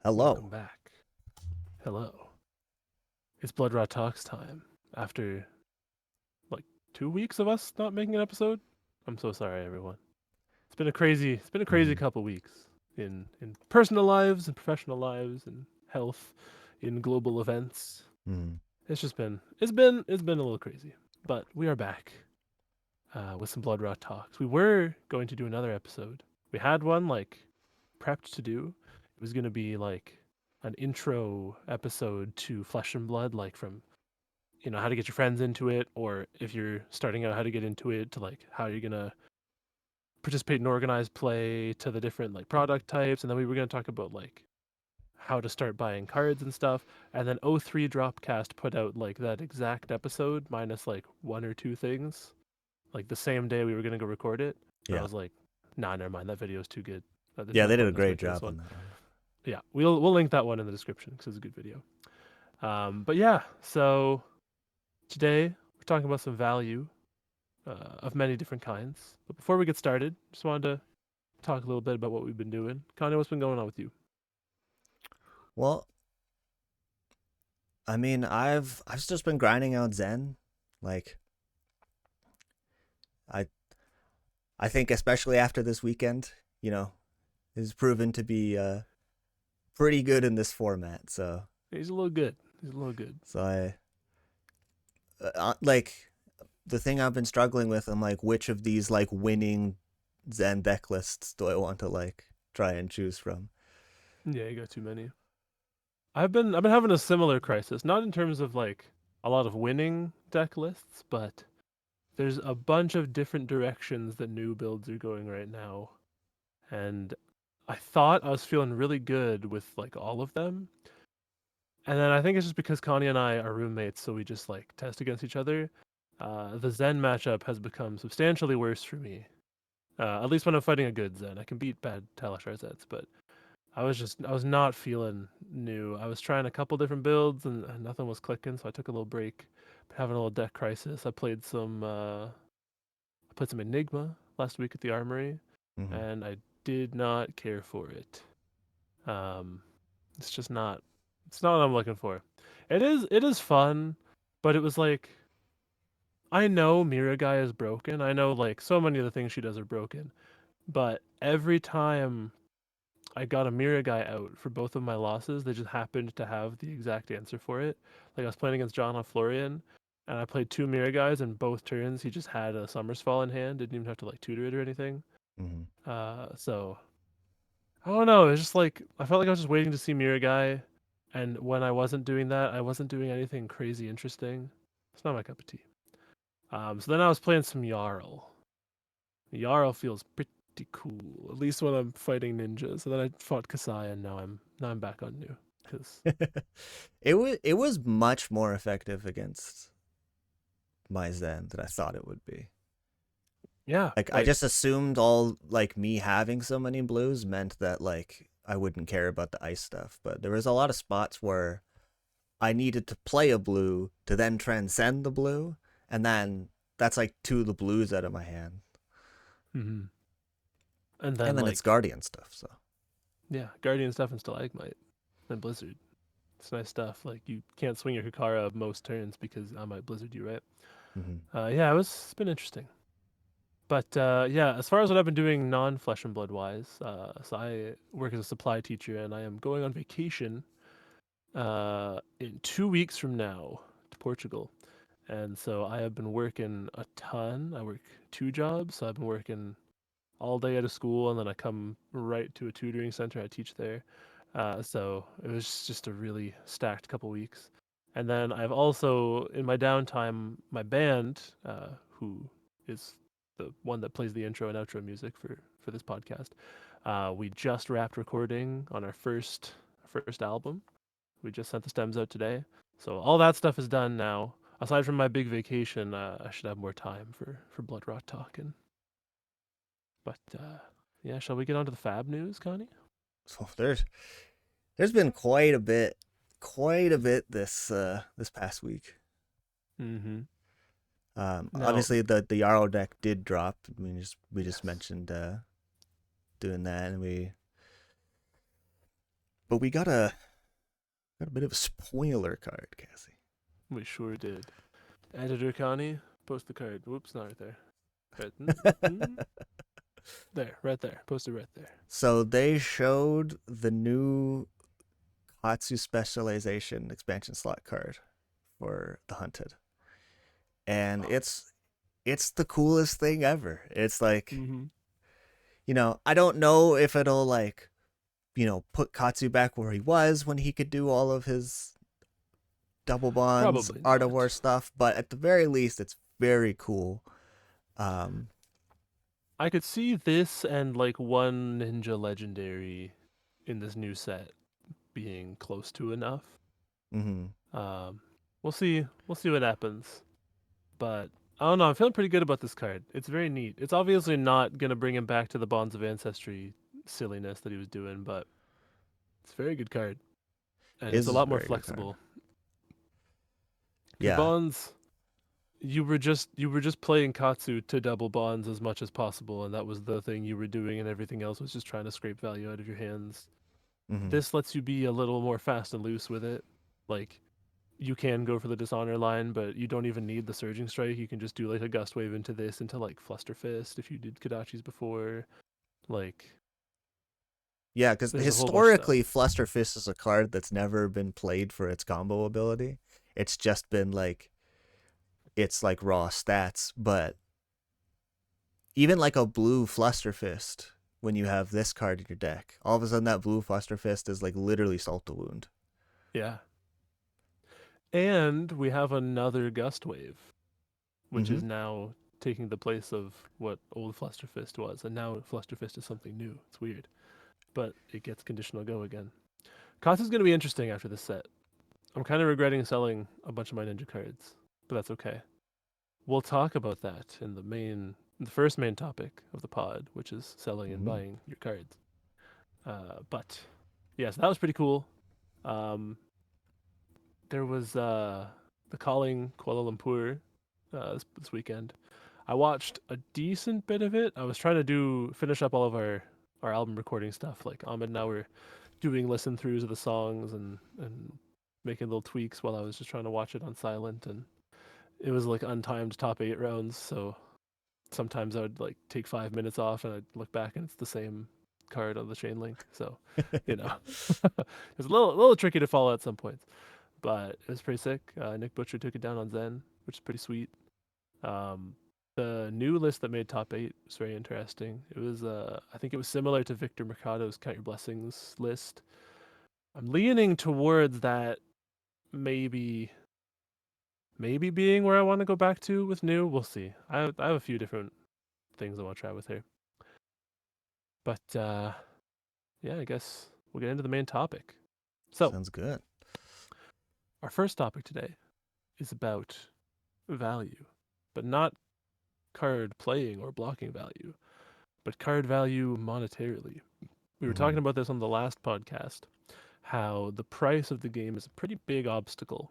Welcome Hello. back. Hello. It's Bloodrot Talks time. After like 2 weeks of us not making an episode, I'm so sorry, everyone. It's been a crazy Hmm. couple weeks in personal lives and professional lives and health, in global events. Hmm. It's been a little crazy, but we are back with some Bloodrot Talks. We were going to do another episode. We had one like prepped to do. It was going to be like an intro episode to Flesh and Blood, like from how to get your friends into it, or if you're starting out, how to get into it, to like how you're gonna participate in organized play, to the different like product types, and then we were gonna talk about like how to start buying cards and stuff. And then O3 Dropcast put out like that exact episode minus like one or two things, like the same day we were gonna go record it. And I Yeah. was like, nah, never mind, that video is too good. There's Yeah, no they did point a in us great making this job one. on that one. Yeah, we'll link that one in the description because it's a good video. But yeah, so today we're talking about some value of many different kinds. But before we get started, just wanted to talk a little bit about what we've been doing. Connie, what's been going on with you? Well, I mean, I've just been grinding out Zen. Like I I think especially after this weekend, is proven to be pretty good in this format. So He's a little good. He's a little good. so I like the thing I've been struggling with. I'm like, which of these like winning Zen deck lists do I want to like try and choose from? Yeah, you got too many. I've been having a similar crisis, not in terms of like a lot of winning deck lists, but there's a bunch of different directions that new builds are going right now. And I thought I was feeling really good with like all of them. And then I think it's just because Connie and I are roommates, so we just like test against each other. The Zen matchup has become substantially worse for me. At least when I'm fighting a good Zen, I can beat bad Talishar Zeds, but I was not feeling new. I was trying a couple different builds and nothing was clicking, so I took a little break. Having a little deck crisis. I played some Enigma last week at the Armory, Hmm. and I did not care for it. Um, it's just not. It's not what I'm looking for. It is fun, but it was like I know Miragai is broken. I know like so many of the things she does are broken, but every time I got a Miragai out for both of my losses, they just happened to have the exact answer for it. Like I was playing against John Florian, and I played two Miragais, and both turns he just had a Summersfall in hand. Didn't even have to like tutor it or anything. Hmm. So I don't know. It's just like I felt like I was just waiting to see Miragai, and when I wasn't doing that, I wasn't doing anything crazy interesting. It's not my cup of tea. So then I was playing some Jarl. Jarl feels pretty cool, at least when I'm fighting ninjas. And then I fought Kasai, and now I'm back on new. Cause it was much more effective against my Zen than I thought it would be. yeah, Like I like just assumed all like me having so many blues meant that like I wouldn't care about the ice stuff, but there was a lot of spots where I needed to play a blue to then transcend the blue, and then that's like two of the blues out of my hand, mhm. And and then then it's like guardian stuff. So yeah, Guardian stuff and Stalagmite and Blizzard. It's nice stuff. Like you can't swing your Hikara most turns because I might Blizzard you, right? hmm. Yeah, it's been interesting. But yeah, as far as what I've been doing non-flesh and blood wise, so I work as a supply teacher, and I am going on vacation in 2 weeks from now to Portugal. And so I have been working a ton. I work two jobs. So I've been working all day at a school, and then I come right to a tutoring center. I teach there. So it was just a really stacked couple weeks. And then I've also, in my downtime, my band, who is the one that plays the intro and outro music for this podcast, we just wrapped recording on our first album. We just sent the stems out today. So all that stuff is done now. Aside from my big vacation, I should have more time for Bloodrot talking. But yeah, shall we get on to the Fab news, Connie? So there's been quite a bit this past week. Mm-hmm. Now, Obviously the Yarrow deck did drop. We just yes. mentioned doing that, and But we got a bit of a spoiler card, Cassie. We sure did. Editor Connie, post the card. Whoops, not right there. Right, there, right there. Post it right there. So they showed the new Hatsu specialization expansion slot card for the Hunted. And it's the coolest thing ever. It's like, Mm-hmm. I don't know if it'll like, put Katsu back where he was when he could do all of his double bonds, Probably Art of not. War stuff, but at the very least it's very cool. Um I could see this and like one Ninja Legendary in this new set being close to enough. mhm. Um, we'll see. We'll see what happens. But I don't know. I'm feeling pretty good about this card. It's very neat. It's obviously not gonna bring him back to the Bonds of Ancestry silliness that he was doing, but it's a very good card, and it's a Is a lot more very good card. flexible. Because Yeah. Bonds, you were just playing Katsu to double Bonds as much as possible, and that was the thing you were doing, and everything else was just trying to scrape value out of your hands. Mhm. This lets you be a little more fast and loose with it. Like you can go for the dishonor line, but you don't even need the surging strike. You can just do like a gust wave into this into like Fluster Fist if you did Kadachi's before. Like Yeah, because there's a whole bunch of stuff. historically, Fluster Fist is a card that's never been played for its combo ability. It's just been like it's like raw stats. But even like a blue Fluster Fist, when you have this card in your deck, all of a sudden that blue Fluster Fist is like literally Salt the Wound. Yeah. And we have another gust wave, which Mm-hmm. is now taking the place of what old Fluster Fist was, and now Fluster Fist is something new. It's weird, but it gets conditional go again. Katsu's gonna be interesting after this set. I'm kind of regretting selling a bunch of my ninja cards, but that's okay. We'll talk about that in the first main topic of the pod, which is selling and Mm-hmm. buying your cards. But yes, that was pretty cool. Um, there was the Calling Kuala Lumpur this weekend. I watched a decent bit of it. I was trying to finish up all of our album recording stuff. Like Ahmed and I were doing listen throughs of the songs and making little tweaks while I was just trying to watch it on silent. And it was like untimed top 8 rounds, so sometimes I would like take 5 minutes off and I'd look back and it's the same card on the chain link. So, you know, it's a little tricky to follow at some points, but it was pretty sick. Nick Butcher took it down on Zen, which is pretty sweet. Um, the new list that made top 8 was very interesting. It was, I think it was similar to Victor Mercado's Count Your Blessings list. I'm leaning towards that maybe being where I want to go back to with new. We'll see. I have a few different things I want to try with her. But yeah, I guess we'll get into the main topic. So, Sounds good. our first topic today is about value, but not card playing or blocking value, but card value monetarily. We were Mm-hmm. talking about this on the last podcast, how the price of the game is a pretty big obstacle.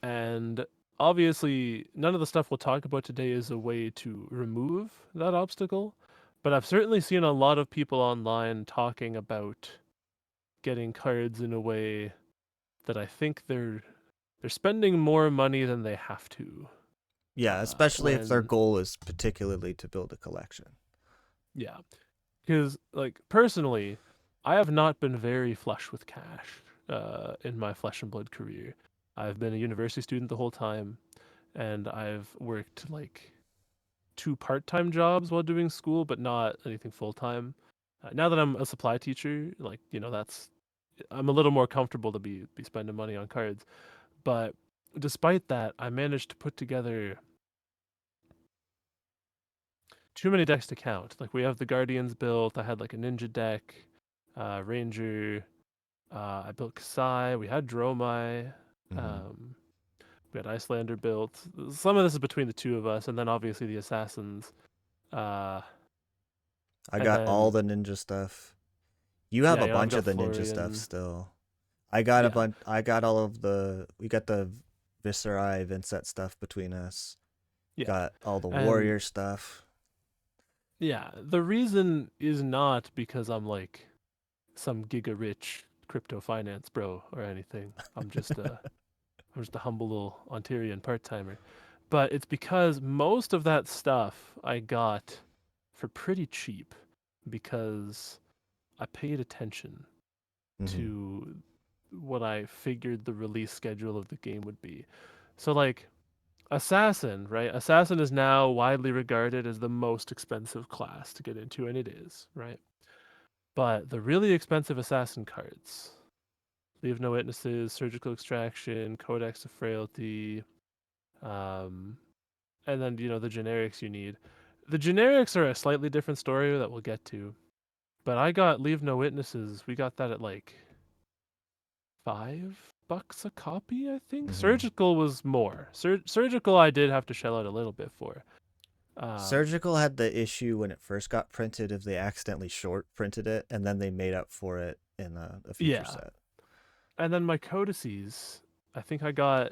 And obviously, none of the stuff we'll talk about today is a way to remove that obstacle, but I've certainly seen a lot of people online talking about getting cards in a way that I think they're spending more money than they have to. Yeah, especially if their When goal is particularly to build a collection. yeah, because like personally, I have not been very flush with cash in my flesh and blood career. I've been a university student the whole time, and I've worked like 2 part-time jobs while doing school, but not anything full-time. Now that I'm a supply teacher, like that's I'm a little more comfortable to be spending money on cards. But despite that, I managed to put together too many decks to count. Like we have the Guardians built. I had like a Ninja deck, Ranger. I built Kasai. We had Dromai. Mm-hmm. Um, we had Icelander built. Some of this is between the two of us, and then obviously the Assassins. Uh, I and got all then the ninja stuff. You have yeah, a I've bunch got of the ninja stuff Florian. still. I got a Yeah, bunch. I got all of the. We got the Viscerai Vincent stuff between us. yeah, Got all the and warrior stuff. yeah. The reason is not because I'm like some giga rich crypto finance bro or anything. I'm just a humble little Ontarian part timer. But it's because most of that stuff I got for pretty cheap because I paid attention Mm-hmm. to what I figured the release schedule of the game would be. So like Assassin, right? Assassin is now widely regarded as the most expensive class to get into, and it is, right? But the really expensive Assassin cards, Leave No Witnesses, Surgical Extraction, Codex of Frailty, um, and then the generics you need. The generics are a slightly different story that we'll get to. But I got Leave No Witnesses. We got that at like $5 a copy, I think. Mm-hmm. Surgical was more. Surgical I did have to shell out a little bit for. Surgical had the issue when it first got printed if they accidentally short printed it, and then they made up for it in a future Yeah. set. And then my codices, I think I got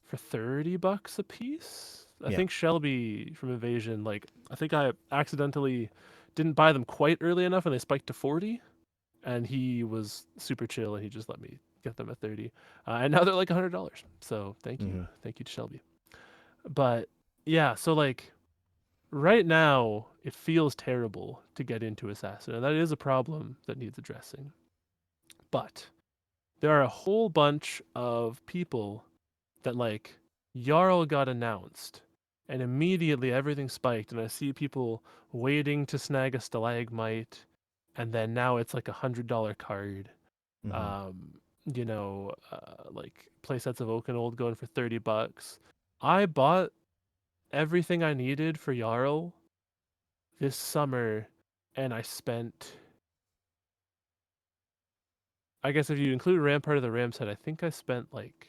for $30 a piece. I Yeah. think Shelby from Invasion, like I think I accidentally didn't buy them quite early enough and they spiked to 40. And he was super chill and he just let me get them at 30. And now they're like $100. So thank you. Mm-hmm. Thank you to Shelby. But yeah, so like right now it feels terrible to get into Assassin. And that is a problem that needs addressing. But there are a whole bunch of people that like Jarl got announced and immediately everything spiked and I see people waiting to snag a stalagmite and then now it's like $100 card. Mm-hmm. Um, like play sets of Oakenold going for $30. I bought everything I needed for Jarl this summer and I spent, I guess if you include Rampart of the Ram set, I think I spent like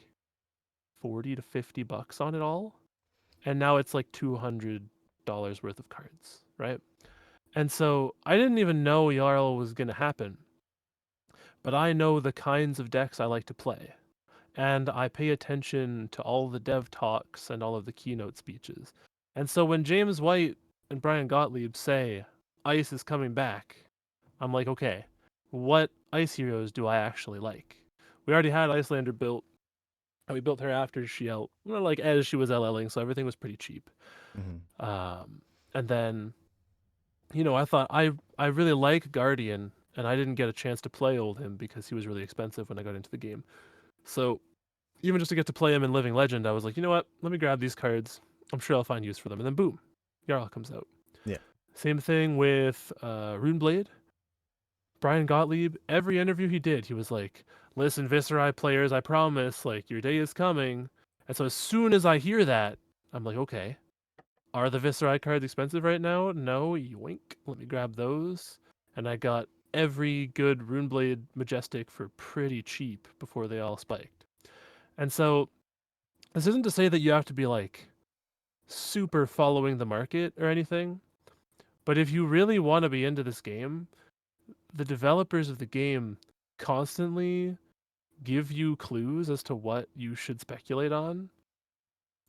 40 to $50 on it all. And now it's like $200 worth of cards, right? And so I didn't even know Jarl was going to happen, but I know the kinds of decks I like to play. And I pay attention to all the dev talks and all of the keynote speeches. And so when James White and Brian Gottlieb say Ice is coming back, I'm like, okay, what Ice heroes do I actually like? We already had Icelander built, and we built her after she like as she was LLing, so everything was pretty cheap. Mm-hmm. And then, I thought I really like Guardian, and I didn't get a chance to play old him because he was really expensive when I got into the game. So even just to get to play him in Living Legend, I was like, you know what? Let me grab these cards. I'm sure I'll find use for them. And then boom, Jarl comes out. Yeah. Same thing with Runeblade. Brian Gottlieb, every interview he did, he was like, listen, Viserai players, I promise, like, your day is coming. And so as soon as I hear that, I'm like, okay, are the Viserai cards expensive right now? No, yoink. Let me grab those. And I got every good Runeblade Majestic for pretty cheap before they all spiked. And so this isn't to say that you have to be like super following the market or anything, but if you really want to be into this game, the developers of the game constantly give you clues as to what you should speculate on.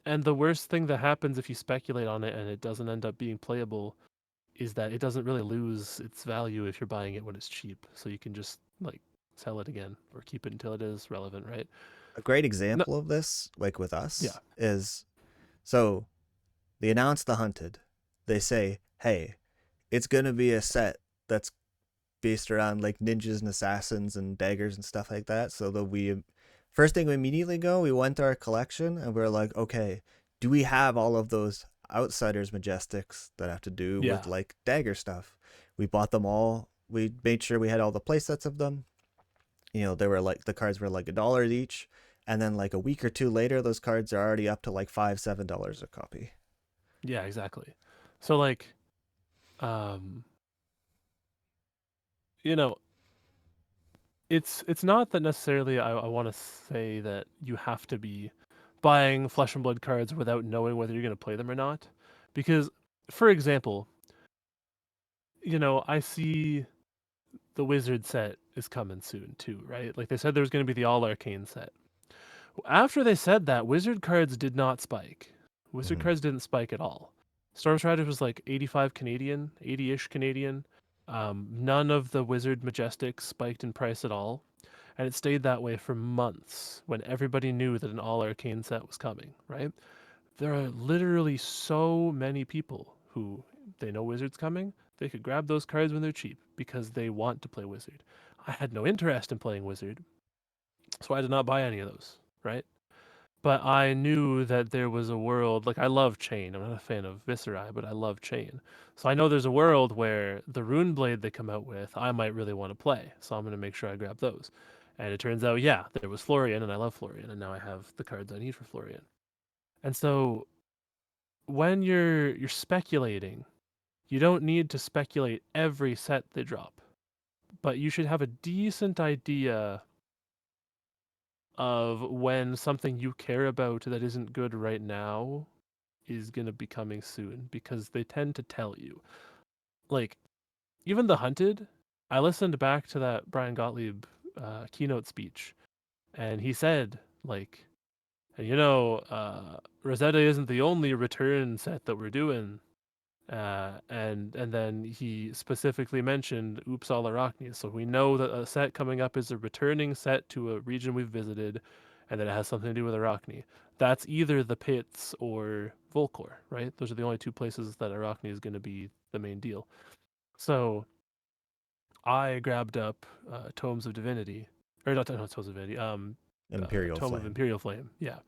And the worst thing that happens if you speculate on it and it doesn't end up being playable is that it doesn't really lose its value if you're buying it when it's cheap. So you can just like sell it again or keep it until it is relevant, right? A great No, example of this, like with yeah, us, is so they announce the Hunted. They say, hey, it's going to be a set that's based around like ninjas and assassins and daggers and stuff like that. So that first thing we immediately we went to our collection and we are like, okay, do we have all of those Outsiders Majestics that have to do yeah, with like dagger stuff? We bought them all. We made sure we had all the play sets of them. They were like, the cards were like $1 each. And then like a week or two later, those cards are already up to like $5-7 a copy. yeah, exactly. So like, um, you know, it's not that necessarily I want to say that you have to be buying Flesh and Blood cards without knowing whether you're going to play them or not, because, for example, I see the Wizard set is coming soon too, right? Like they said there was going to be the All Arcane set. After they said that, Wizard cards did not spike. Wizard Mm-hmm. cards didn't spike at all. Storm Striders was like 85 Canadian, 80-ish Canadian. None of the Wizard Majestics spiked in price at all. And it stayed that way for months when everybody knew that an all arcane set was coming, right? There are literally so many people who they know Wizard's coming. They could grab those cards when they're cheap because they want to play Wizard. I had no interest in playing Wizard, so I did not buy any of those, right? But I knew that there was a world, like I love Chain. I'm not a fan of Viscerai, but I love Chain. So I know there's a world where the Rune Blade they come out with, I might really want to play. So I'm going to make sure I grab those. And it turns out, yeah, there was Florian, and I love Florian, and now I have the cards I need for Florian. And so when you're speculating, you don't need to speculate every set they drop, but you should have a decent idea of when something you care about that isn't good right now is going to be coming soon, because they tend to tell you. Like, even The Hunted, I listened back to that Brian Gottlieb keynote speech, and he said, like, Rosetta isn't the only return set that we're doing. And then he specifically mentioned Oops All Arachne. So we know that a set coming up is a returning set to a region we've visited, and that it has something to do with Arachne. That's either the pits or Volcor, right? Those are the only two places that Arachne is going to be the main deal. So I grabbed up Tomes of Divinity, or not Tomes of Divinity, Imperial Tome of Flame. Imperial Flame. Yeah,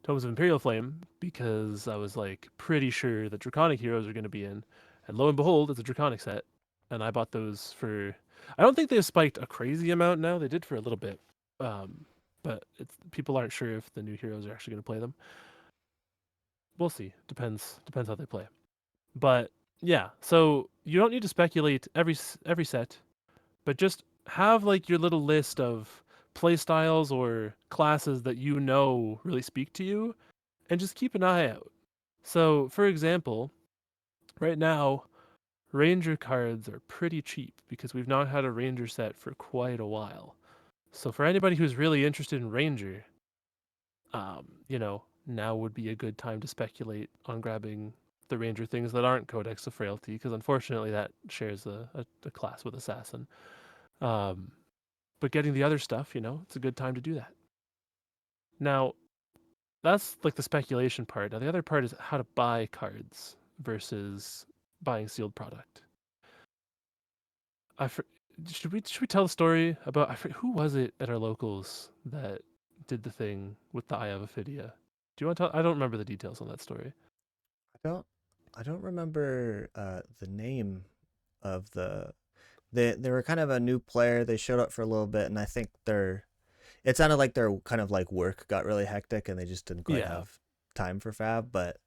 Tomes of Imperial Flame, because I was like pretty sure that Draconic heroes are going to be in, and lo and behold, it's a Draconic set, and I bought those for. I don't think they've spiked a crazy amount now. They did for a little bit, but people aren't sure if the new heroes are actually going to play them. We'll see. Depends how they play. But yeah, so you don't need to speculate every set, but just have like your little list of play styles or classes that you know really speak to you, and just keep an eye out. So, for example, right now, Ranger cards are pretty cheap because we've not had a Ranger set for quite a while. So, for anybody who's really interested in Ranger, now would be a good time to speculate on grabbing the Ranger things that aren't Codex of Frailty, because unfortunately that shares a class with Assassin. Um, but getting the other stuff, it's a good time to do that. Now, that's like the speculation part. Now the other part is how to buy cards versus buying sealed product. I should we tell the story about who was it at our locals that did the thing with the Eye of Ophidia? Do you want to tell? I don't remember the details on that story. I don't remember the name of they were kind of a new player. They showed up for a little bit, and I think it sounded like their kind of like work got really hectic and they just didn't quite Yeah. have time for Fab. But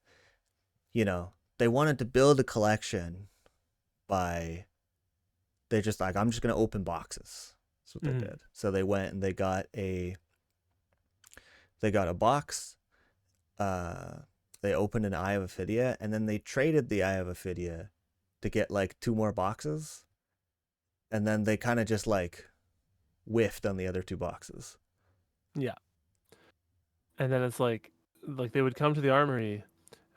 they wanted to build a collection by they just like, I'm just gonna open boxes. That's what they Mm-hmm. did. So they went and they got a box. Uh, they opened an Eye of Ophidia, and then they traded the Eye of Ophidia to get like two more boxes, and then they kind of just like whiffed on the other two boxes. Yeah. And then it's like they would come to the armory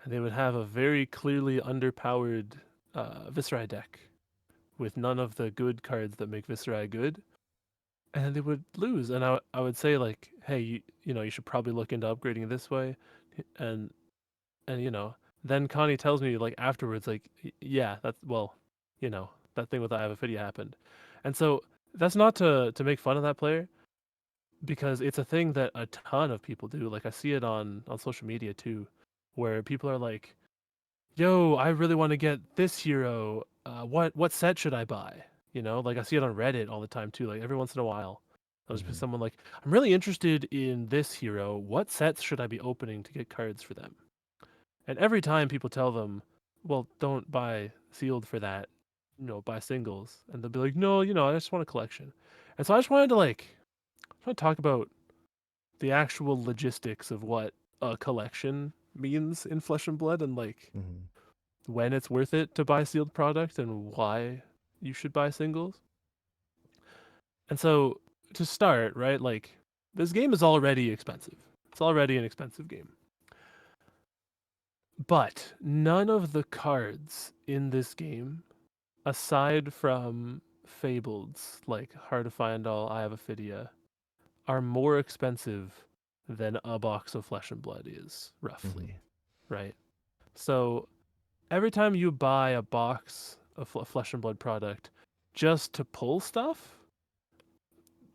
and they would have a very clearly underpowered Viscerai deck with none of the good cards that make Viscerai good, and they would lose. And I would say like, hey, you should probably look into upgrading this way, and then Connie tells me like afterwards like, yeah, that's well, that thing with the Avophidia happened, and so that's not to make fun of that player, because it's a thing that a ton of people do. Like I see it on social media too, where people are like, yo, I really want to get this hero. What set should I buy? Like I see it on Reddit all the time too. Like every once in a while, there's just Mm-hmm. someone like, I'm really interested in this hero. What sets should I be opening to get cards for them? And every time people tell them, well, don't buy sealed for that, buy singles, and they'll be like, no, I just want a collection. And so I just wanted to talk about the actual logistics of what a collection means in Flesh and Blood, and like Mm-hmm. when it's worth it to buy sealed product and why you should buy singles. And so to start, right, like this game is already expensive. It's already an expensive game. But none of the cards in this game, aside from Fableds, like Hard to Find All, Eye of Ophidia, are more expensive than a box of Flesh and Blood is, Mm-hmm. roughly, right? So every time you buy a box of Flesh and Blood product just to pull stuff,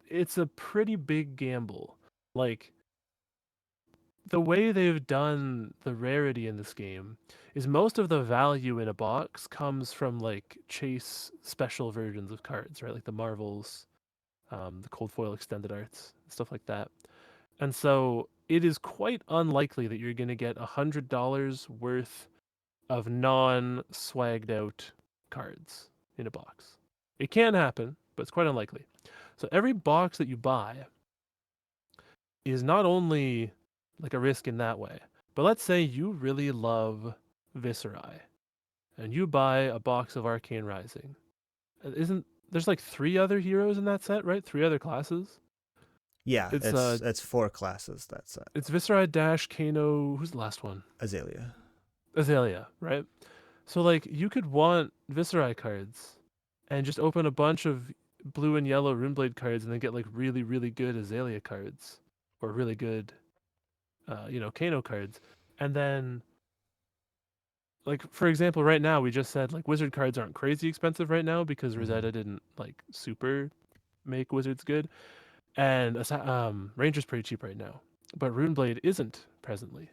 it's a pretty big gamble. Like, the way they've done the rarity in this game is most of the value in a box comes from like chase special versions of cards, right? Like the Marvels, the cold foil extended arts, stuff like that. And so it is quite unlikely that you're going to get $100 worth of non-swagged out cards in a box. It can happen, but it's quite unlikely. So every box that you buy is not only like a risk in that way, but let's say you really love Viscerai and you buy a box of Arcane Rising. Isn't there's like 3 other heroes in that set, right? 3 other classes. Yeah, It's it's 4 classes that set. it's Viscerai, Dash, Kano. Who's the last one? Azalea. Azalea, right? So like you could want Viscerai cards and just open a bunch of blue and yellow Runeblade cards and then get like really really good Azalea cards or really good Kano cards. And then like for example, right now we just said like wizard cards aren't crazy expensive right now because Mm-hmm. Rosetta didn't like super make wizards good. And Ranger's pretty cheap right now. But Runeblade isn't presently.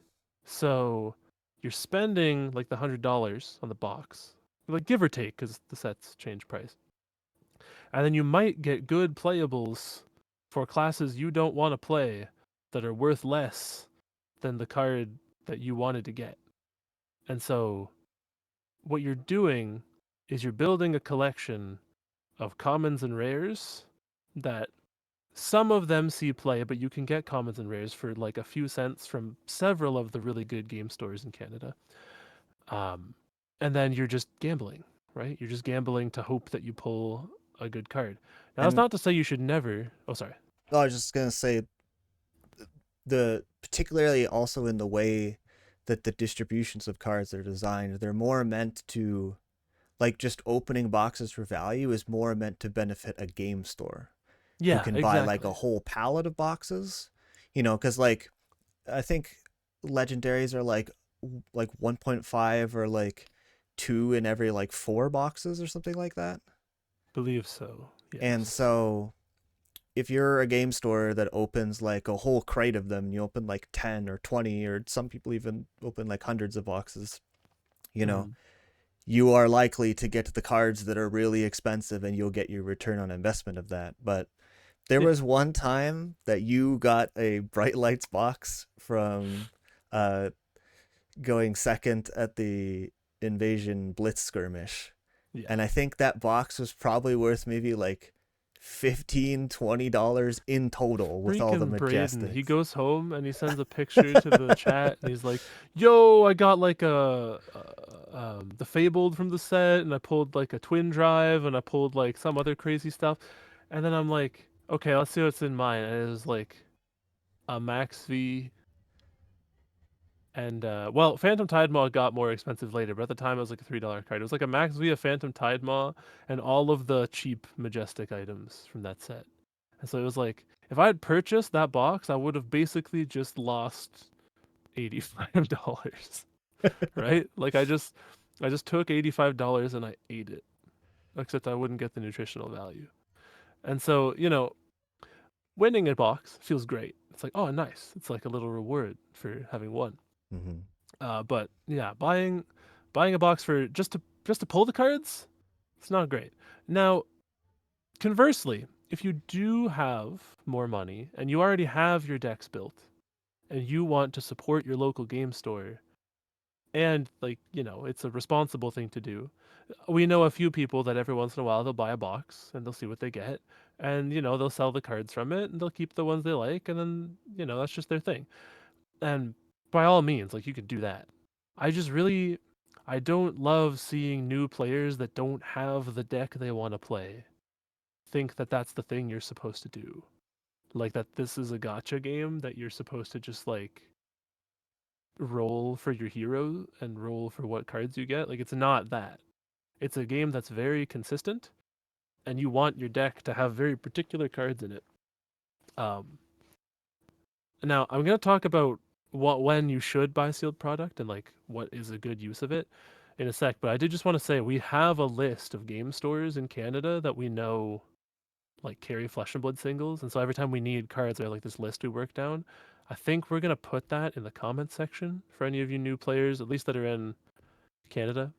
So you're spending like the $100 on the box, like give or take, because the sets change price. And then you might get good playables for classes you don't want to play that are worth less than the card that you wanted to get. And so what you're doing is you're building a collection of commons and rares that some of them see play, but you can get commons and rares for like a few cents from several of the really good game stores in Canada. Um, and then you're just gambling, right? You're just gambling to hope that you pull a good card. Now, that's And not to say you should never. Oh, sorry. I was just gonna say the particularly also in the way that the distributions of cards are designed, they're more meant to like just opening boxes for value is more meant to benefit a game store who Yeah, can buy like a exactly. whole pallet of boxes, because like I think legendaries are like 1.5 or like 2 in every like 4 boxes or something like that. Believe so. And Yes. so if you're a game store that opens like a whole crate of them, you open like 10 or 20, or some people even open like hundreds of boxes, you know, Mm. you are likely to get the cards that are really expensive and you'll get your return on investment of that. But there Yeah. was one time that you got a Bright Lights box from uh, going second at the Invasion Blitz skirmish. Yeah. And I think that box was probably worth maybe like $15-$20 in total with all the Freaking Braden. He majestics. goes home and he sends a picture to the chat and he's like, "Yo, I got like the Fabled from the set and I pulled like a Twin Drive and I pulled like some other crazy stuff." And then I'm like, "Okay, let's see what's in mine." And it was like a Max V and well, Phantom Tidemaw got more expensive later, but at the time it was like a $3 card. It was like a Max V, a Phantom Tidemaw, and all of the cheap Majestic items from that set. And so it was like, if I had purchased that box, I would have basically just lost $85, right? Like I just took $85 and I ate it, except I wouldn't get the nutritional value. And so, winning a box feels great. It's like, oh, nice. It's like a little reward for having won. Mm-hmm. But yeah, buying a box for just to pull the cards, it's not great. Now, conversely, if you do have more money and you already have your decks built and you want to support your local game store and like, it's a responsible thing to do. We know a few people that every once in a while they'll buy a box and they'll see what they get and they'll sell the cards from it and they'll keep the ones they like and then, that's just their thing. And by all means, like you could do that. I don't love seeing new players that don't have the deck they want to play think that that's the thing you're supposed to do. Like that this is a gotcha game that you're supposed to just like roll for your hero and roll for what cards you get. Like it's not that. It's a game that's very consistent and you want your deck to have very particular cards in it. Um Now I'm gonna talk about when you should buy sealed product and like what is a good use of it in a sec. But I did just want to say we have a list of game stores in Canada that we know like carry Flesh and Blood singles, and so every time we need cards, there's like this list we work down. I think we're gonna put that in the comments section for any of you new players, at least that are in Canada.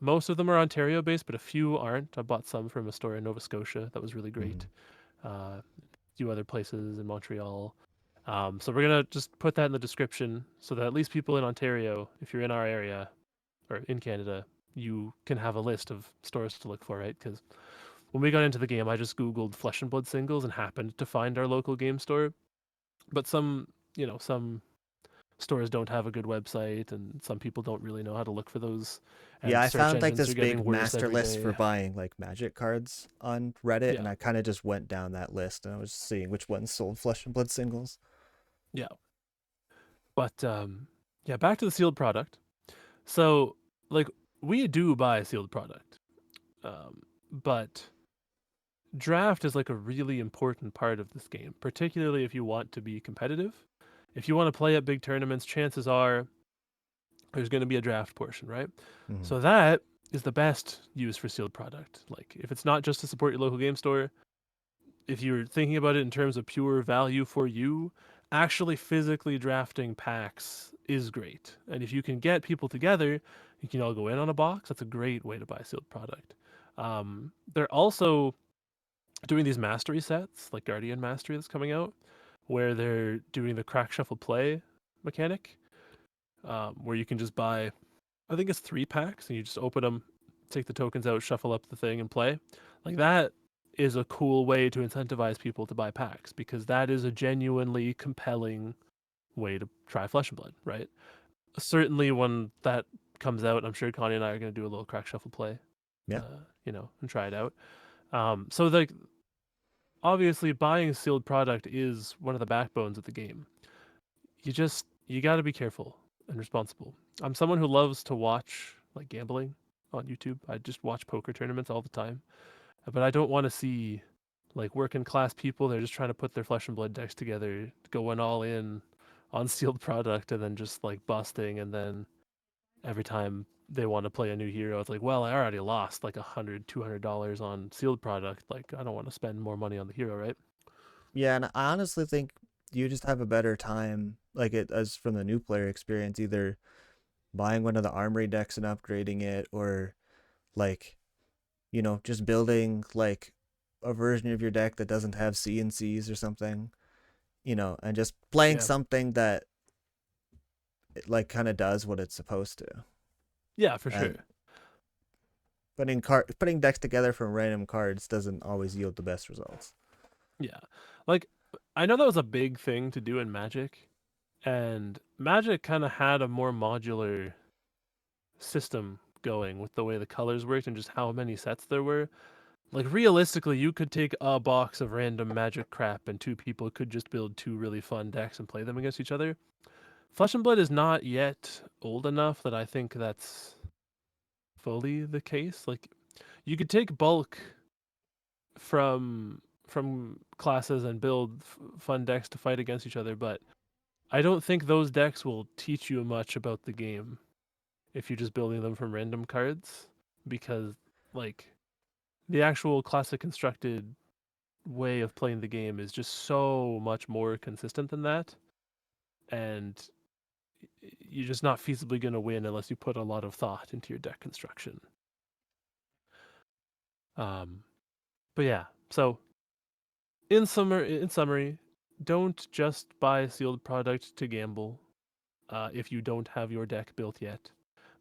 Most of them are Ontario based, but a few aren't. I bought some from a store in Nova Scotia that was really great. Mhm. A few other places in Montreal. So we're gonna just put that in the description so that at least people in Ontario, if you're in our area or in Canada, you can have a list of stores to look for, right? Because when we got into the game, I just Googled Flesh and Blood singles and happened to find our local game store. But some stores don't have a good website, and some people don't really know how to look for those. Yeah, And I search found like engines this are big getting worse master every list for day. buying like magic cards on Reddit, Yeah, and I kind of just went down that list and I was seeing which ones sold Flesh and Blood singles. yeah. But yeah, back to the sealed product. So, like, we do buy sealed product, but draft is like a really important part of this game, particularly if you want to be competitive. If you want to play at big tournaments, chances are there's going to be a draft portion, right? Mhm. So that is the best use for sealed product. Like, if it's not just to support your local game store, if you're thinking about it in terms of pure value for you, actually physically drafting packs is great. And if you can get people together, you can all go in on a box. That's a great way to buy sealed product. They're also doing these mastery sets, like Guardian Mastery that's coming out, where they're doing the crack shuffle play mechanic, where you can just buy, I think it's 3 packs, and you just open them, take the tokens out, shuffle up the thing, and play. Like that is a cool way to incentivize people to buy packs because that is a genuinely compelling way to try Flesh and Blood, right? Certainly, when that comes out, I'm sure Connie and I are going to do a little crack shuffle play, Yeah. and try it out. So like obviously buying sealed product is one of the backbones of the game. You got to be careful and responsible. I'm someone who loves to watch like gambling on YouTube. I just watch poker tournaments all the time, but I don't want to see like working class people. They're just trying to put their Flesh and Blood decks together, going all in on sealed product, and then just like busting. And then every time they want to play a new hero, it's like, well, I already lost like $100, $200 on sealed product. Like, I don't want to spend more money on the hero, right? Yeah, and I honestly think you just have a better time, like it as from the new player experience, either buying one of the armory decks and upgrading it, or like, just building like a version of your deck that doesn't have CNCs or something, and just playing Yeah. something that like kind of does what it's supposed to. Yeah, for sure. And putting decks together from random cards doesn't always yield the best results. Yeah. Like I know that was a big thing to do in Magic, and Magic kind of had a more modular system going with the way the colors worked and just how many sets there were. Like realistically, you could take a box of random Magic crap and two people could just build two really fun decks and play them against each other. Flesh and Blood is not yet old enough that I think that's fully the case. Like you could take bulk from classes and build fun decks to fight against each other, but I don't think those decks will teach you much about the game if you're just building them from random cards because like the actual classic constructed way of playing the game is just so much more consistent than that, and you're just not feasibly going to win unless you put a lot of thought into your deck construction. um but yeah, so in summary, don't just buy sealed product to gamble. If you don't have your deck built yet,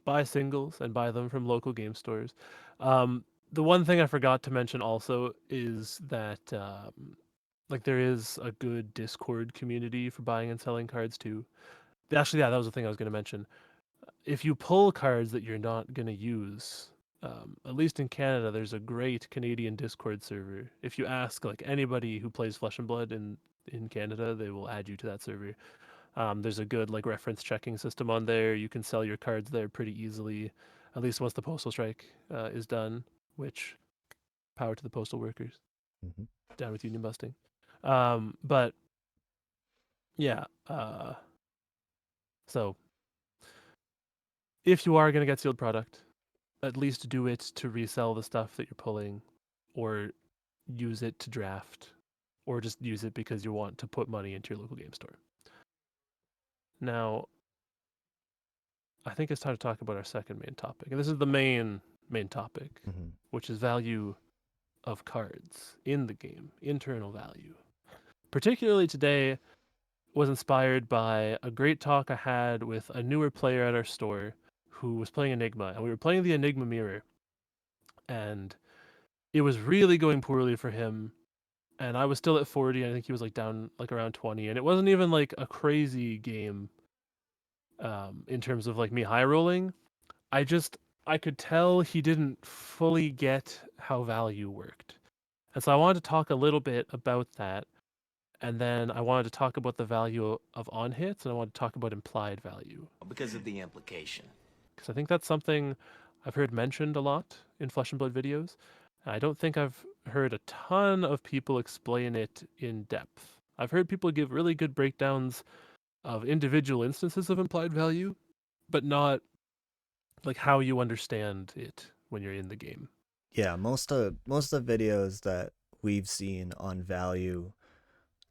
buy singles and buy them from local game stores. The one thing I forgot to mention also is that like there is a good Discord community for buying and selling cards too. Actually, yeah, that was the thing I was going to mention. If you pull cards that you're not going to use, at least in Canada, there's a great Canadian Discord server. If you ask like anybody who plays Flesh and Blood in Canada, they will add you to that server. There's a good like reference checking system on there. You can sell your cards there pretty easily, at least once the postal strike is done. Which power to the postal workers, Mm-hmm. down with union busting. But yeah. So if you are going to get sealed product, at least do it to resell the stuff that you're pulling, or use it to draft, or just use it because you want to put money into your local game store. Now, I think it's time to talk about our second main topic. And this is the main topic, Mhm. which is value of cards in the game, internal value. Particularly today was inspired by a great talk I had with a newer player at our store who was playing Enigma, and we were playing the Enigma mirror, and it was really going poorly for him. And I was still at 40. I think he was like down like around 20, and it wasn't even like a crazy game in terms of like me high rolling. I could tell he didn't fully get how value worked. And so I wanted to talk a little bit about that. And then I wanted to talk about the value of on hits, and I wanted to talk about implied value. Because of the implication. Because I think that's something I've heard mentioned a lot in Flesh and Blood videos. And I don't think I've heard a ton of people explain it in depth. I've heard people give really good breakdowns of individual instances of implied value, but not like how you understand it when you're in the game. Yeah, most of the videos that we've seen on value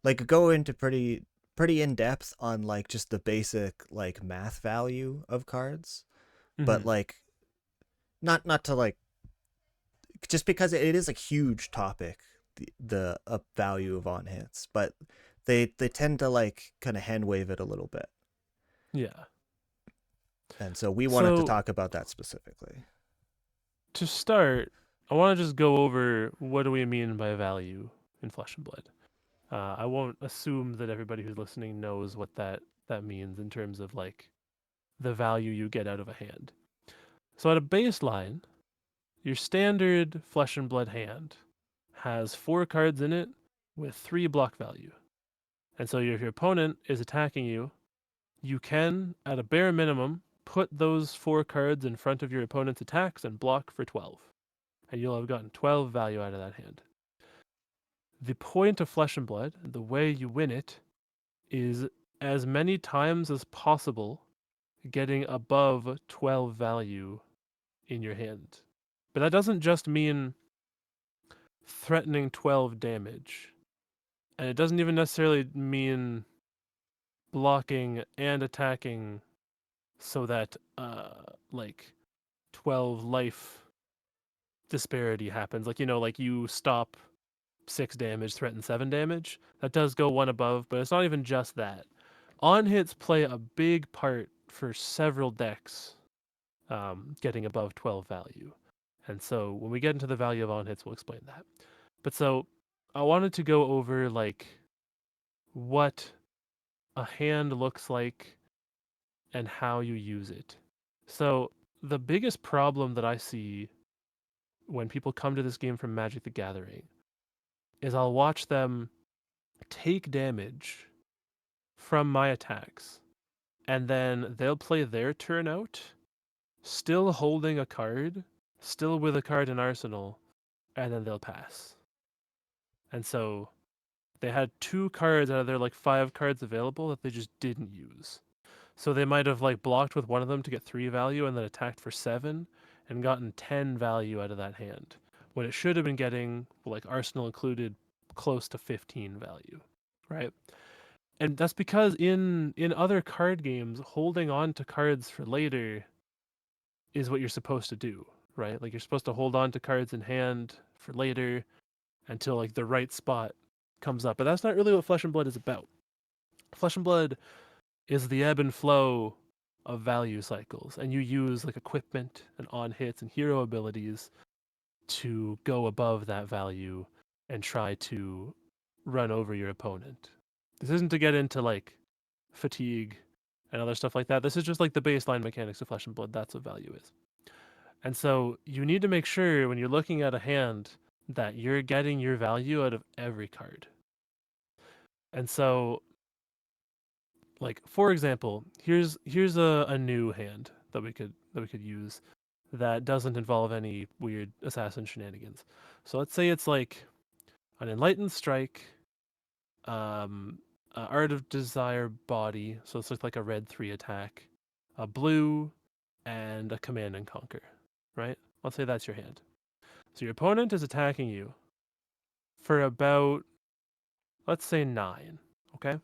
like go into pretty in depth on like just the basic like math value of cards, but Mm-hmm. like not to like just because it is a huge topic, the value of on hits, but they tend to like kind of hand wave it a little bit, Yeah. and so we wanted to So talk about that specifically. to start, I want to just go over what do we mean by value in Flesh and Blood. I won't assume that everybody who's listening knows what that means in terms of like the value you get out of a hand. So at a baseline, your standard Flesh and Blood hand has 4 cards in it with 3 block value. And so if your opponent is attacking you, you can, at a bare minimum, put those 4 cards in front of your opponent's attacks and block for 12. And you'll have gotten 12 value out of that hand. The point of Flesh and Blood, the way you win it, is as many times as possible getting above 12 value in your hand. But that doesn't just mean threatening 12 damage. And it doesn't even necessarily mean blocking and attacking so that like 12 life disparity happens. Like, you know, like you stop 6 damage, threaten 7 damage. That does go one above, but it's not even just that. On hits play a big part for several decks getting above 12 value. And so when we get into the value of on hits, we'll explain that. But so I wanted to go over like what a hand looks like and how you use it. So the biggest problem that I see when people come to this game from Magic the Gathering is I'll watch them take damage from my attacks, and then they'll play their turn out, still holding a card, still with a card in arsenal, and then they'll pass. And so they had 2 cards out of their like 5 cards available that they just didn't use. So they might have like blocked with one of them to get 3 value and then attacked for 7 and gotten 10 value out of that hand, when it should have been getting, like arsenal included, close to 15 value, right? And that's because in other card games, holding on to cards for later is what you're supposed to do, right? Like you're supposed to hold on to cards in hand for later until like the right spot comes up. But that's not really what Flesh and Blood is about. Flesh and Blood is the ebb and flow of value cycles, and you use like equipment and on hits and hero abilities to go above that value and try to run over your opponent. This isn't to get into like fatigue and other stuff like that. This is just like the baseline mechanics of Flesh and Blood. That's what value is. And so you need to make sure when you're looking at a hand that you're getting your value out of every card. And so, like for example, here's a new hand that we could use that doesn't involve any weird assassin shenanigans. So let's say it's like an enlightened strike, um, Art of Desire body, so it's like a red 3 attack, a blue, and a Command and Conquer, right? Let's say that's your hand. So your opponent is attacking you for about, let's say 9, okay?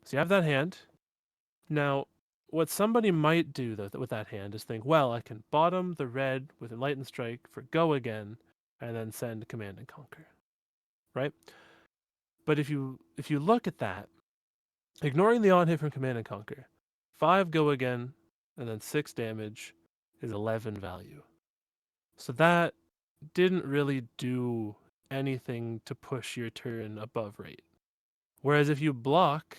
So you have that hand. Now, what somebody might do with that hand is think, well, I can bottom the red with Enlightened Strike for go again, and then send Command and Conquer, right? But if you look at that, ignoring the on hit from Command and Conquer, 5 go again, and then 6 damage is 11 value. So that didn't really do anything to push your turn above rate. Whereas if you block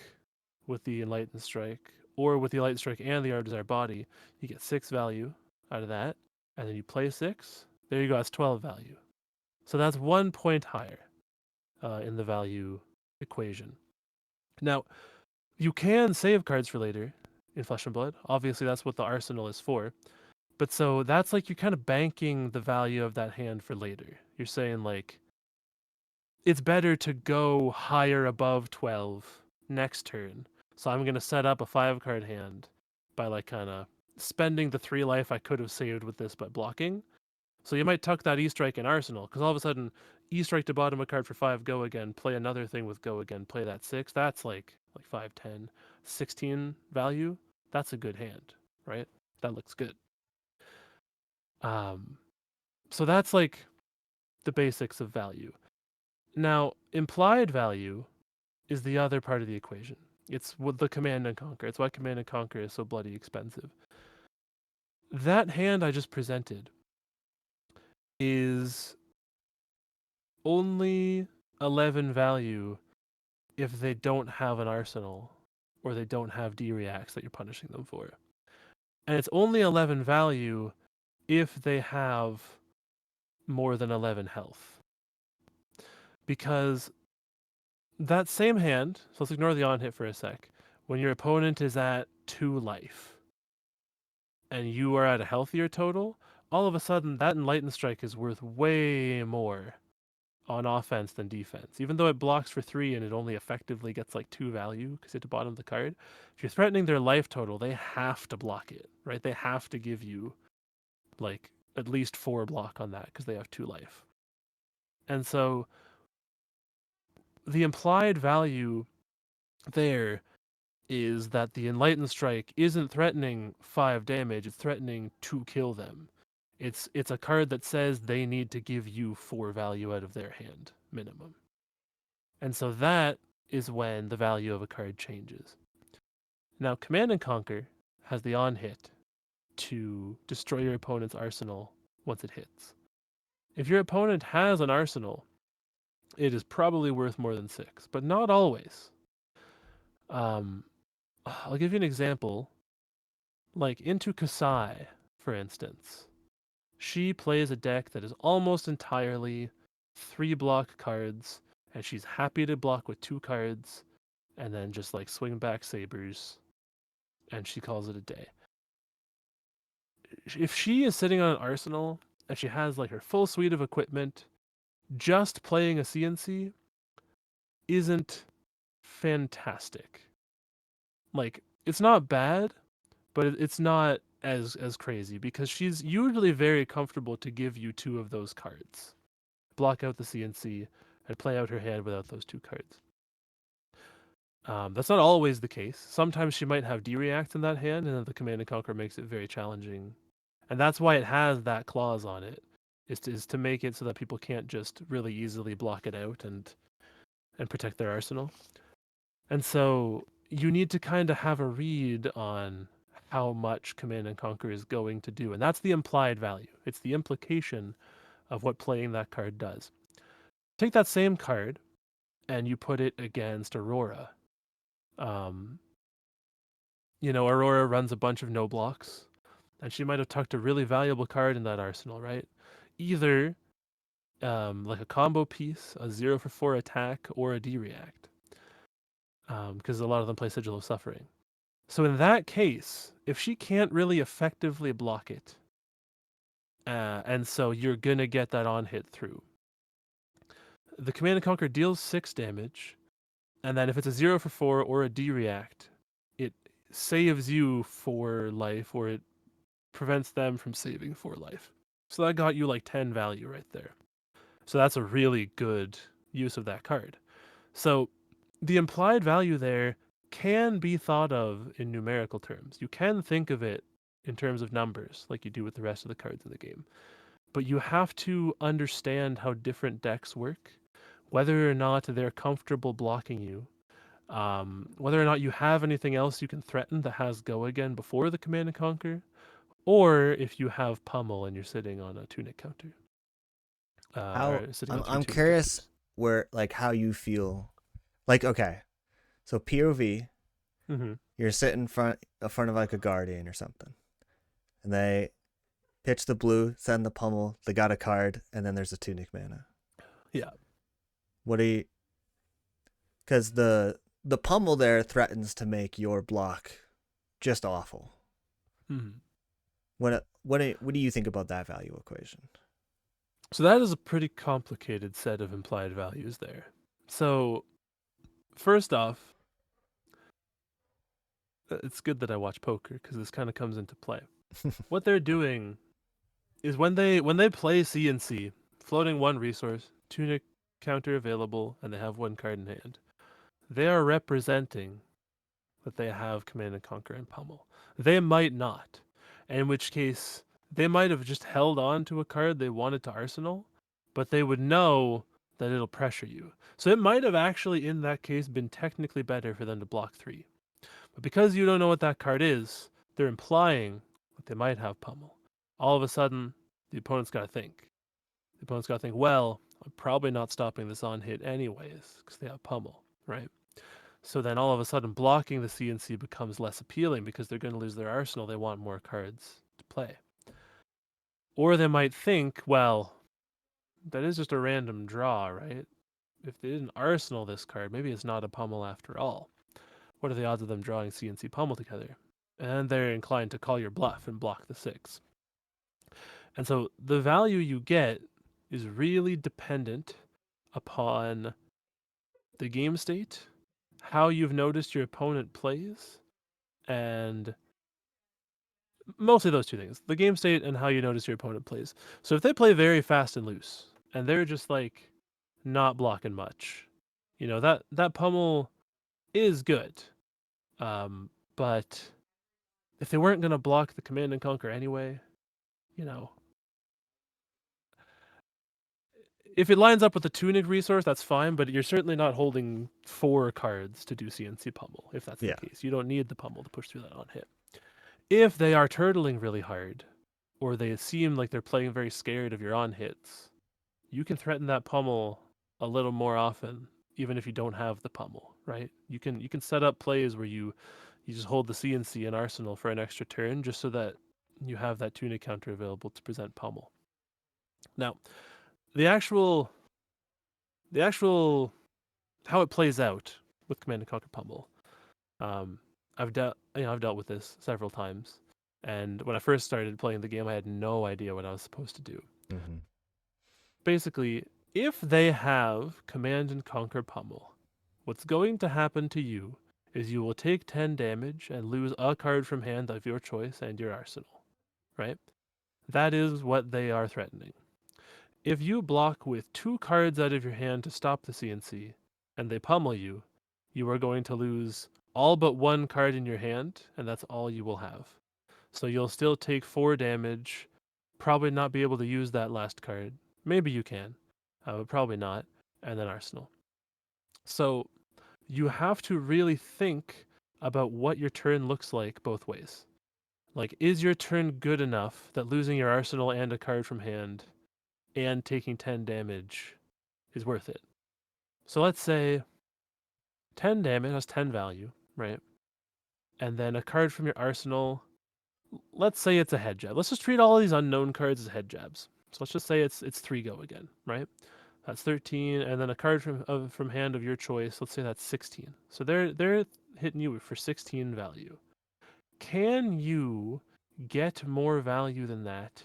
with the Enlightened Strike, or with the Enlightened Strike and the Art of Desire body, you get 6 value out of that, and then you play 6. There you go, that's 12 value. So that's 1 point higher in the value equation. Now, you can save cards for later in Flesh and Blood. Obviously, that's what the arsenal is for. But so that's like you're kind of banking the value of that hand for later. You're saying, like, it's better to go higher above 12 next turn. So I'm going to set up a 5-card hand by, like, kind of spending the 3 life I could have saved with this by blocking. So you might tuck that E-Strike in Arsenal, because all of a sudden, E-Strike to bottom a card for 5, go again, play another thing with go again, play that 6. That's like 5, 10, 16 value. That's a good hand, right? That looks good. So that's like the basics of value. Now, implied value is the other part of the equation. It's with the Command and Conquer. It's why Command and Conquer is so bloody expensive. That hand I just presented is only 11 value if they don't have an arsenal or they don't have D-reacts that you're punishing them for. And it's only 11 value if they have more than 11 health. Because that same hand, so let's ignore the on hit for a sec, when your opponent is at 2 life and you are at a healthier total, all of a sudden that Enlightened Strike is worth way more on offense than defense. Even though it blocks for 3 and it only effectively gets like 2 value because at the bottom of the card, if you're threatening their life total, they have to block it, right? They have to give you like at least 4 block on that because they have 2 life. And so the implied value there is that the Enlightened Strike isn't threatening 5 damage, it's threatening to kill them. It's a card that says they need to give you 4 value out of their hand, minimum. And so that is when the value of a card changes. Now, Command and Conquer has the on hit to destroy your opponent's arsenal once it hits. If your opponent has an arsenal, it is probably worth more than 6, but not always. I'll give you an example. Like into Kasai, for instance. She plays a deck that is almost entirely 3 block cards, and she's happy to block with 2 cards, and then just like swing back sabers, and she calls it a day. If she is sitting on an arsenal and she has like her full suite of equipment, just playing a CnC isn't fantastic. Like, it's not bad, but it's not as crazy because she's usually very comfortable to give you 2 of those cards. Block out the CnC and play out her hand without those 2 cards. That's not always the case. Sometimes she might have D-react in that hand, and then the Command and Conquer makes it very challenging. And that's why it has that clause on it, is to make it so that people can't just really easily block it out and protect their arsenal. And so you need to kind of have a read on how much Command and Conquer is going to do. And that's the implied value. It's the implication of what playing that card does. Take that same card and you put it against Aurora. Aurora runs a bunch of no blocks, and she might have tucked a really valuable card in that arsenal, right? Either like a combo piece, a 0 for 4 attack, or a D-react. Because a lot of them play Sigil of Suffering. So in that case, if she can't really effectively block it, and so you're going to get that on hit through, the Command and Conquer deals 6 damage, And then if it's a 0 for 4 or a D react, it saves you 4 life, or it prevents them from saving 4 life. So that got you like 10 value right there. So that's a really good use of that card. So the implied value there can be thought of in numerical terms. You can think of it in terms of numbers, like you do with the rest of the cards in the game. But you have to understand how different decks work, whether or not they're comfortable blocking you, whether or not you have anything else you can threaten that has go again before the Command and Conquer, or if you have Pummel and you're sitting on a Tunic counter, How or sitting I'm on 3 I'm Tunic curious counters. where like how you feel. Like okay, so POV, Mm-hmm. you're sitting in front of like a guardian or something, and they pitch the blue, send the pummel, they got a card, and then there's a tunic mana. Yeah. What do you? Because the pummel there threatens to make your block just awful. Mm-hmm. What do you think about that value equation? So that is a pretty complicated set of implied values there. So first off, it's good that I watch poker because this kind of comes into play. What they're doing is when they play CnC, floating one resource, Tunic counter available, and they have one card in hand, they are representing that they have Command and Conquer and Pummel. They might not, in which case they might have just held on to a card they wanted to Arsenal, but they would know that it'll pressure you. So it might have actually, in that case, been technically better for them to block 3. But because you don't know what that card is, they're implying that they might have Pummel. All of a sudden, the opponent's got to think. The opponent's got to think, well, I'm probably not stopping this on hit anyways, because they have Pummel, right? So then all of a sudden, blocking the CnC becomes less appealing because they're going to lose their arsenal. They want more cards to play. Or they might think, well, that is just a random draw, right? If they didn't arsenal this card, maybe it's not a Pummel after all. What are the odds of them drawing CnC Pummel together? And they're inclined to call your bluff and block the 6. And so the value you get is really dependent upon the game state, how you've noticed your opponent plays, and mostly those two things, the game state and how you notice your opponent plays. So if they play very fast and loose and they're just like not blocking much, that Pummel is good. But if they weren't going to block the Command and Conquer anyway, you know, if it lines up with the Tunic resource, that's fine, but you're certainly not holding 4 cards to do CnC Pummel, if that's the Yeah. case. You don't need the Pummel to push through that on hit. If they are turtling really hard, or they seem like they're playing very scared of your on hits, you can threaten that Pummel a little more often, even if you don't have the Pummel, right? You can set up plays where you just hold the CnC in Arsenal for an extra turn, just so that you have that Tunic counter available to present Pummel. Now, the actual how it plays out with Command and Conquer Pummel, um, I've dealt with this several times, and when I first started playing the game, I had no idea what I was supposed to do. Mm-hmm. Basically, if they have Command and Conquer Pummel, what's going to happen to you is you will take 10 damage and lose a card from hand of your choice and your arsenal, right? That is what they are threatening. If you block with 2 cards out of your hand to stop the CnC and they pummel you, you are going to lose all but 1 card in your hand, and that's all you will have. So you'll still take 4 damage, probably not be able to use that last card. Maybe you can, but probably not, and then Arsenal. So you have to really think about what your turn looks like both ways. Like, is your turn good enough that losing your Arsenal and a card from hand and taking 10 damage is worth it? So let's say 10 damage has 10 value, right? And then a card from your arsenal, let's say it's a head jab. Let's just treat all of these unknown cards as head jabs. So let's just say it's 3 go again, right? That's 13, and then a card from hand of your choice. Let's say that's 16. So they're hitting you for 16 value. Can you get more value than that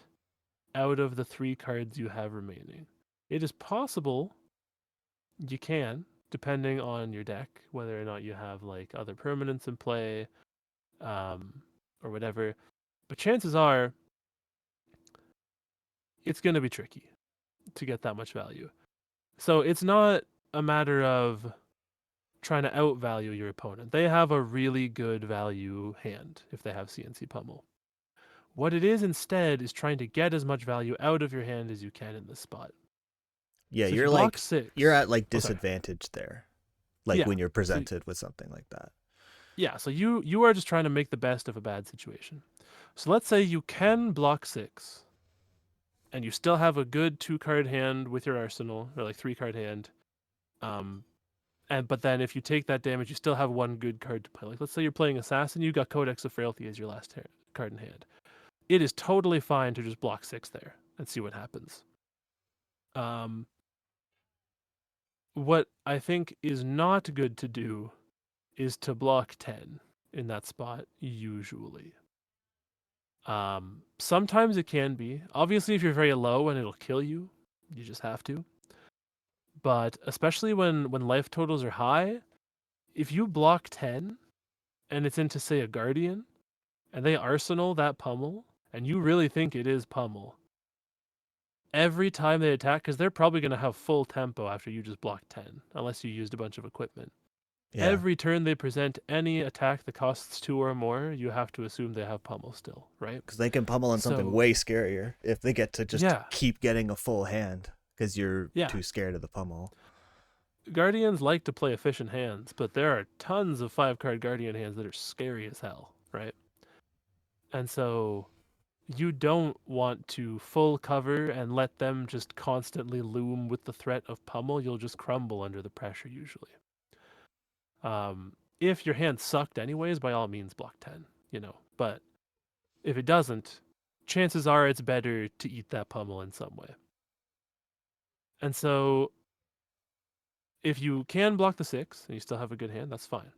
out of the 3 cards you have remaining? It is possible you can, depending on your deck, whether or not you have like other permanents in play, or whatever. But chances are, it's going to be tricky to get that much value. So it's not a matter of trying to outvalue your opponent. They have a really good value hand if they have CnC Pummel. What it is instead is trying to get as much value out of your hand as you can in this spot. Yeah, So if you block you're 6, at like oh sorry, disadvantage there. Like yeah, when you're so presented with something like that. yeah, so you are just trying to make the best of a bad situation. So let's say you can block 6, and you still have a good 2-card hand with your arsenal, or like 3-card hand. But then if you take that damage, you still have one good card to play. Like let's say you're playing assassin, you got Codex of Frailty as your last card in hand. It is totally fine to just block 6 there and see what happens. What I think is not good to do is to block 10 in that spot usually. Sometimes it can be. Obviously, if you're very low and it'll kill you, you just have to. But especially when life totals are high, if you block 10 and it's into, say, a Guardian, and they arsenal that Pummel, and you really think it is Pummel, every time they attack, because they're probably going to have full tempo after you just block 10, unless you used a bunch of equipment. Yeah. Every turn they present any attack that costs 2 or more, you have to assume they have Pummel still, right? Because they can pummel on something So, way scarier if they get to just yeah, keep getting a full hand because you're yeah. too scared of the pummel. Guardians like to play efficient hands, but there are tons of 5-card Guardian hands that are scary as hell, right? And so you don't want to full cover and let them just constantly loom with the threat of pummel. You'll just crumble under the pressure usually. If your hand sucked anyways, by all means block 10, But if it doesn't, chances are it's better to eat that pummel in some way. And so if you can block the 6 and you still have a good hand, that's fine.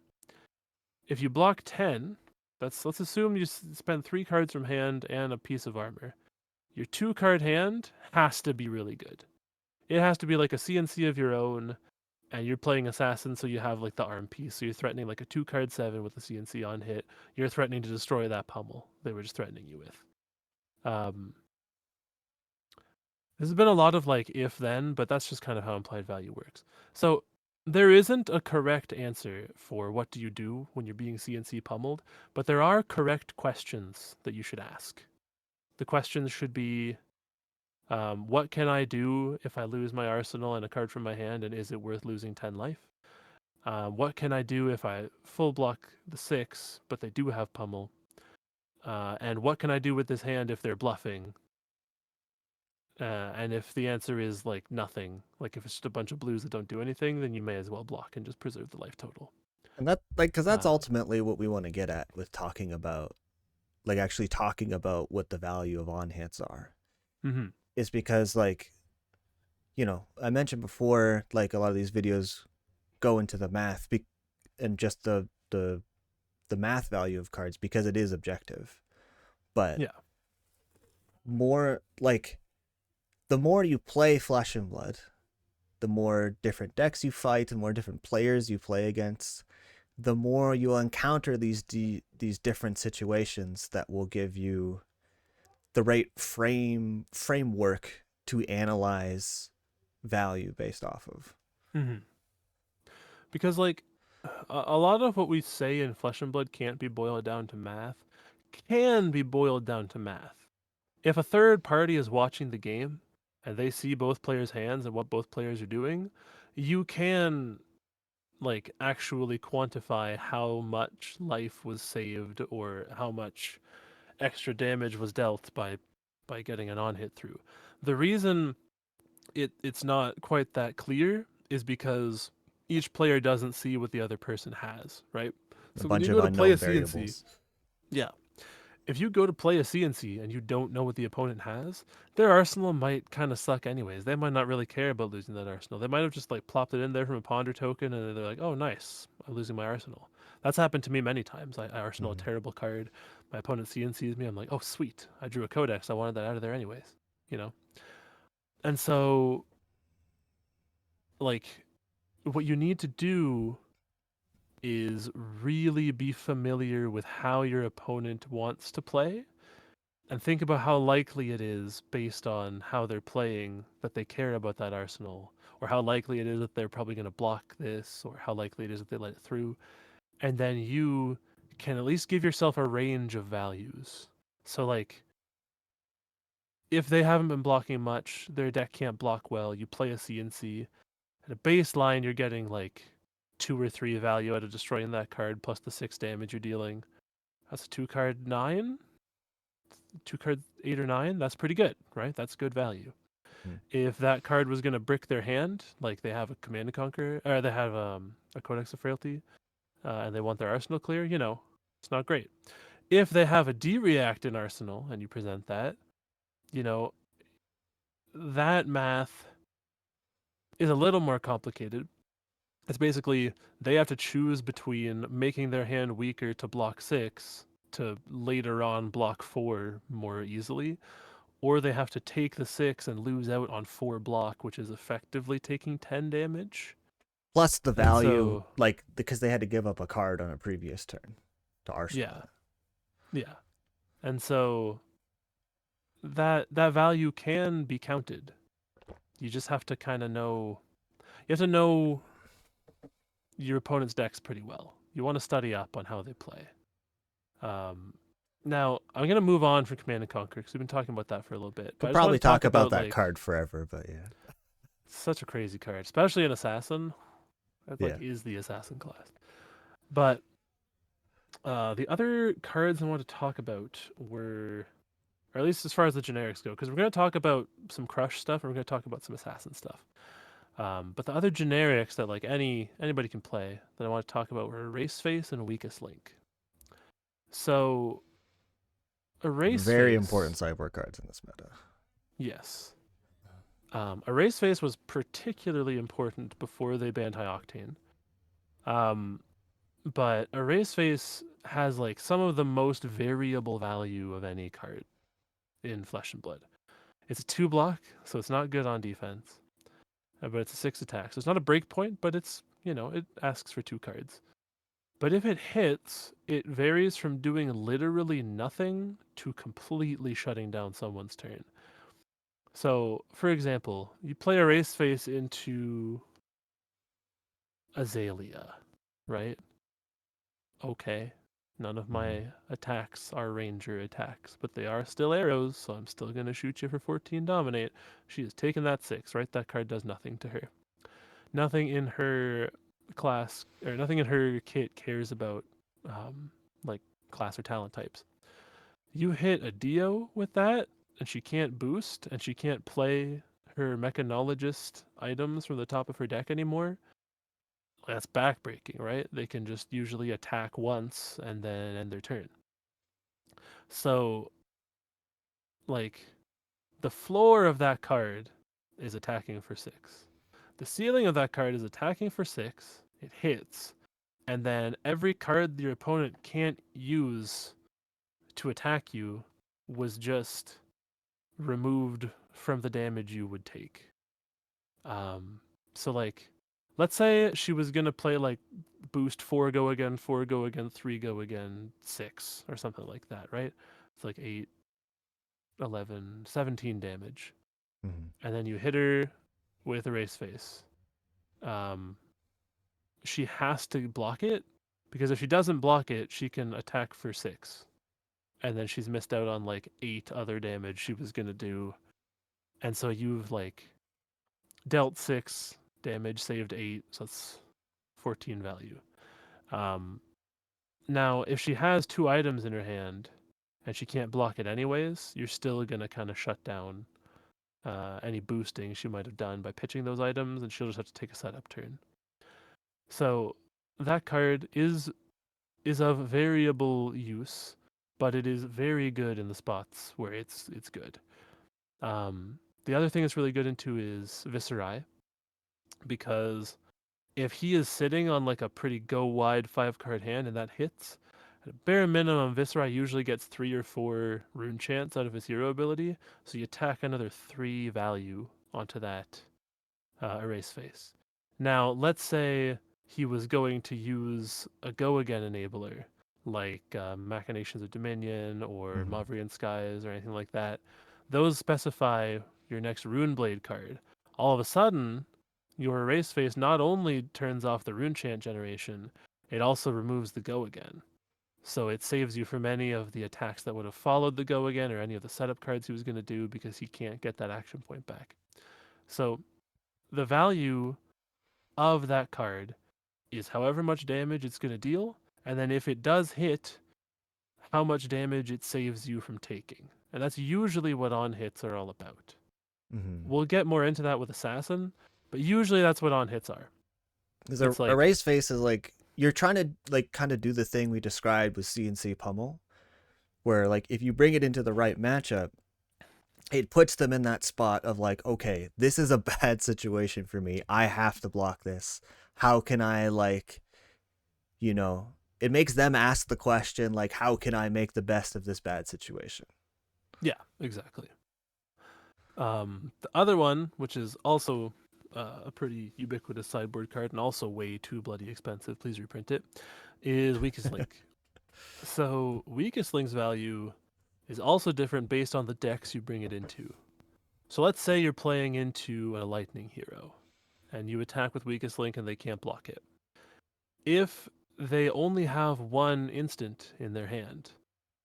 If you block 10, let's assume you spend 3 cards from hand and a piece of armor. Your 2-card hand has to be really good. It has to be like a CnC of your own, and you're playing assassin, so you have like the arm piece. So you're threatening like a 2-card 7 with a CnC on hit. You're threatening to destroy that pummel they were just threatening you with. This has been a lot of like if then, but that's just kind of how implied value works. So there isn't a correct answer for what do you do when you're being CnC pummeled, but there are correct questions that you should ask. The questions should be, what can I do if I lose my arsenal and a card from my hand, and is it worth losing 10 life? What can I do if I full block the 6, but they do have pummel? And what can I do with this hand if they're bluffing? And if the answer is like nothing, like if it's just a bunch of blues that don't do anything, then you may as well block and just preserve the life total. And that, like, because that's Uh, ultimately what we want to get at with talking about, like, actually talking about what the value of on hits are. mm-hmm. Is because, like, I mentioned before, like, a lot of these videos go into the math and just the math value of cards because it is objective. But Yeah. more like the more you play Flesh and Blood, the more different decks you fight, the more different players you play against, the more you'll encounter these different situations that will give you the right framework to analyze value based off of. Mm-hmm. Because like a lot of what we say in Flesh and Blood can't be boiled down to math, can be boiled down to math. If a third party is watching the game and they see both players' hands and what both players are doing, you can like actually quantify how much life was saved or how much extra damage was dealt by getting an on hit through. The reason it's not quite that clear is because each player doesn't see what the other person has, right? A So when bunch you of go to play a unknown CnC, variables. yeah, if you go to play a CnC and you don't know what the opponent has, their arsenal might kind of suck anyways. They might not really care about losing that arsenal. They might have just like plopped it in there from a ponder token and they're like, oh, nice, I'm losing my arsenal. That's happened to me many times. I arsenal a terrible card. My opponent CnCs me. I'm like, oh, sweet. I drew a codex. I wanted that out of there anyways, you know? And so, like, what you need to do is really be familiar with how your opponent wants to play and think about how likely it is based on how they're playing that they care about that arsenal, or how likely it is that they're probably going to block this, or how likely it is that they let it through. And then you can at least give yourself a range of values. So, like, if they haven't been blocking much, their deck can't block well, you play a CnC. At a baseline, you're getting like 2 or 3 value out of destroying that card, plus the 6 damage you're dealing. That's a 2 card 9? 2 card 8 or 9? That's pretty good, right? That's good value. Hmm. If that card was going to brick their hand, like they have a Command and Conquer, or they have a Codex of Frailty, and they want their arsenal clear, it's not great. If they have a D-React in arsenal and you present that, you know, that math is a little more complicated. It's basically they have to choose between making their hand weaker to block 6 to later on block 4 more easily, or they have to take the 6 and lose out on 4 block, which is effectively taking 10 damage. Plus the And value, so, like, because they had to give up a card on a previous turn to arsenal yeah, that. yeah. And so that value can be counted. You just have to kind of know. You have to know your opponent's decks pretty well. You want to study up on how they play. Now I'm gonna move on from Command and Conquer because we've been talking about that for a little bit. But Could I just want probably to talk talk about about that like card forever, but yeah. such a crazy card, especially an assassin. That Yeah. like is the assassin class. But the other cards I want to talk about were, or at least as far as the generics go, because we're going to talk about some crush stuff and we're going to talk about some assassin stuff. But the other generics that like anybody can play that I want to talk about were Erase Face and Weakest Link. So Erase Very Face, important sideboard cards in this meta. yes. Erase Face was particularly important before they banned High Octane. Um, but Erase Face has like some of the most variable value of any card in Flesh and Blood. It's a 2 block, so it's not good on defense, but it's a 6 attack. So it's not a break point, but it's, it asks for 2 cards. But if it hits, it varies from doing literally nothing to completely shutting down someone's turn. So, for example, you play Erase Face into Azalea, right? Okay. None of my attacks are ranger attacks, but they are still arrows, so I'm still going to shoot you for 14 dominate. She has taken that 6, right? That card does nothing to her. Nothing in her class, or nothing in her kit cares about like class or talent types. You hit a Dio with that, and she can't boost, and she can't play her Mechanologist items from the top of her deck anymore. That's backbreaking, right? They can just usually attack once and then end their turn. So, like, the floor of that card is attacking for 6. The ceiling of that card is attacking for 6. It hits. And then every card your opponent can't use to attack you was just removed from the damage you would take. So like, let's say she was gonna play like boost 4 go again, 4 go again, 3 go again, 6 or something like that, right? It's like 8, 11, 17 damage. Mm-hmm. And then you hit her with Erase Face. She has to block it because if she doesn't block it, she can attack for 6. And then she's missed out on like 8 other damage she was gonna do. And so you've like dealt 6 damage, saved 8, so that's 14 value. Um, Now, if she has 2 items in her hand and she can't block it anyways, you're still gonna kind of shut down any boosting she might have done by pitching those items, and she'll just have to take a setup turn. So that card is of variable use, but it is very good in the spots where it's good. The other thing it's really good into is Viscerai, because if he is sitting on like a pretty go wide 5-card hand and that hits, at a bare minimum, Viscerai usually gets 3 or 4 rune chance out of his hero ability, so you tack another 3 value onto that Erase Face. Now, let's say he was going to use a Go Again enabler, like Machinations of Dominion or Mm-hmm. Mavrian Skies or anything like that. Those specify your next Runeblade card. All of a sudden, your Erase Face not only turns off the Rune Chant generation, it also removes the Go Again. So it saves you from any of the attacks that would have followed the Go Again or any of the setup cards he was going to do because he can't get that action point back. So the value of that card is however much damage it's going to deal, and then if it does hit, how much damage it saves you from taking. And that's usually what on hits are all about. Mm-hmm. We'll get more into that with Assassin, but usually that's what on hits are. Because It's a like, race face is like you're trying to like kind of do the thing we described with CnC Pummel, where like if you bring it into the right matchup, it puts them in that spot of like, okay, this is a bad situation for me. I have to block this. How can I like, you know, it makes them ask the question like, how can I make the best of this bad situation? yeah, exactly. The other one, which is also a pretty ubiquitous sideboard card and also way too bloody expensive, please reprint it, is Weakest Link. So, Weakest Link's value is also different based on the decks you bring it into. So, let's say you're playing into a Lightning Hero and you attack with Weakest Link and they can't block it. If they only have one instant in their hand,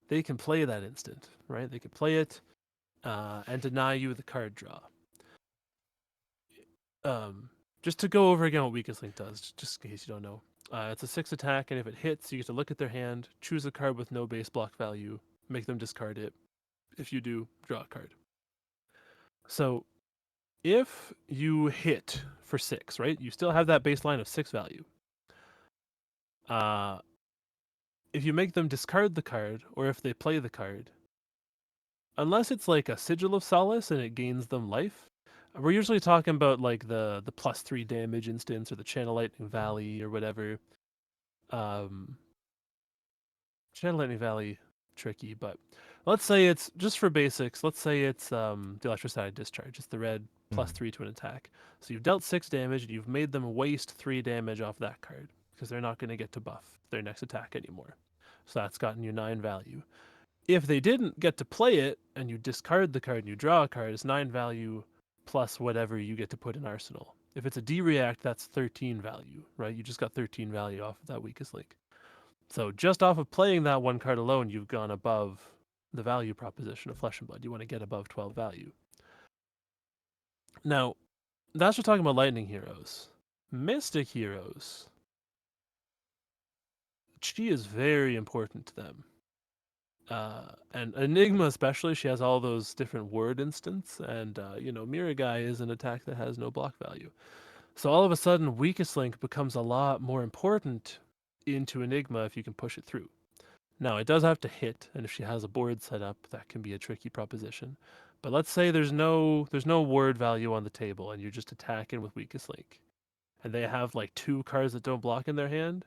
they can play that instant, right? They can play it and deny you the card draw. Um, just to go over again what Weakest Link does, just in case you don't know. It's a 6 attack, and if it hits, you get to look at their hand, choose a card with no base block value, make them discard it. If you do, draw a card. So if you hit for 6, right, you still have that baseline of 6 value. Uh, if you make them discard the card, or if they play the card, unless it's like a Sigil of Solace and it gains them life, we're usually talking about like the +3 damage instance or the Channel Lightning Valley or whatever. Um, Channel Lightning Valley, tricky, but let's say it's just for basics. Let's say it's the Electrostatic Discharge. It's the red Mm-hmm. +3 to an attack. So you've dealt 6 damage and you've made them waste 3 damage off that card because they're not going to get to buff their next attack anymore. So that's gotten you 9 value. If they didn't get to play it and you discard the card and you draw a card, it's 9 value plus whatever you get to put in Arsenal. If it's a D-React, that's 13 value, right? You just got 13 value off of that Weakest Link. So just off of playing that one card alone, you've gone above the value proposition of Flesh and Blood. You want to get above 12 value. Now, that's just talking about Lightning Heroes. Mystic Heroes, Chi is very important to them. And Enigma especially, she has all those different word instants, and Miragai is an attack that has no block value. So all of a sudden, Weakest Link becomes a lot more important into Enigma if you can push it through. Now it does have to hit, and if she has a board set up, that can be a tricky proposition. But let's say there's no word value on the table, and you're just attacking with Weakest Link, and they have like 2 cards that don't block in their hand.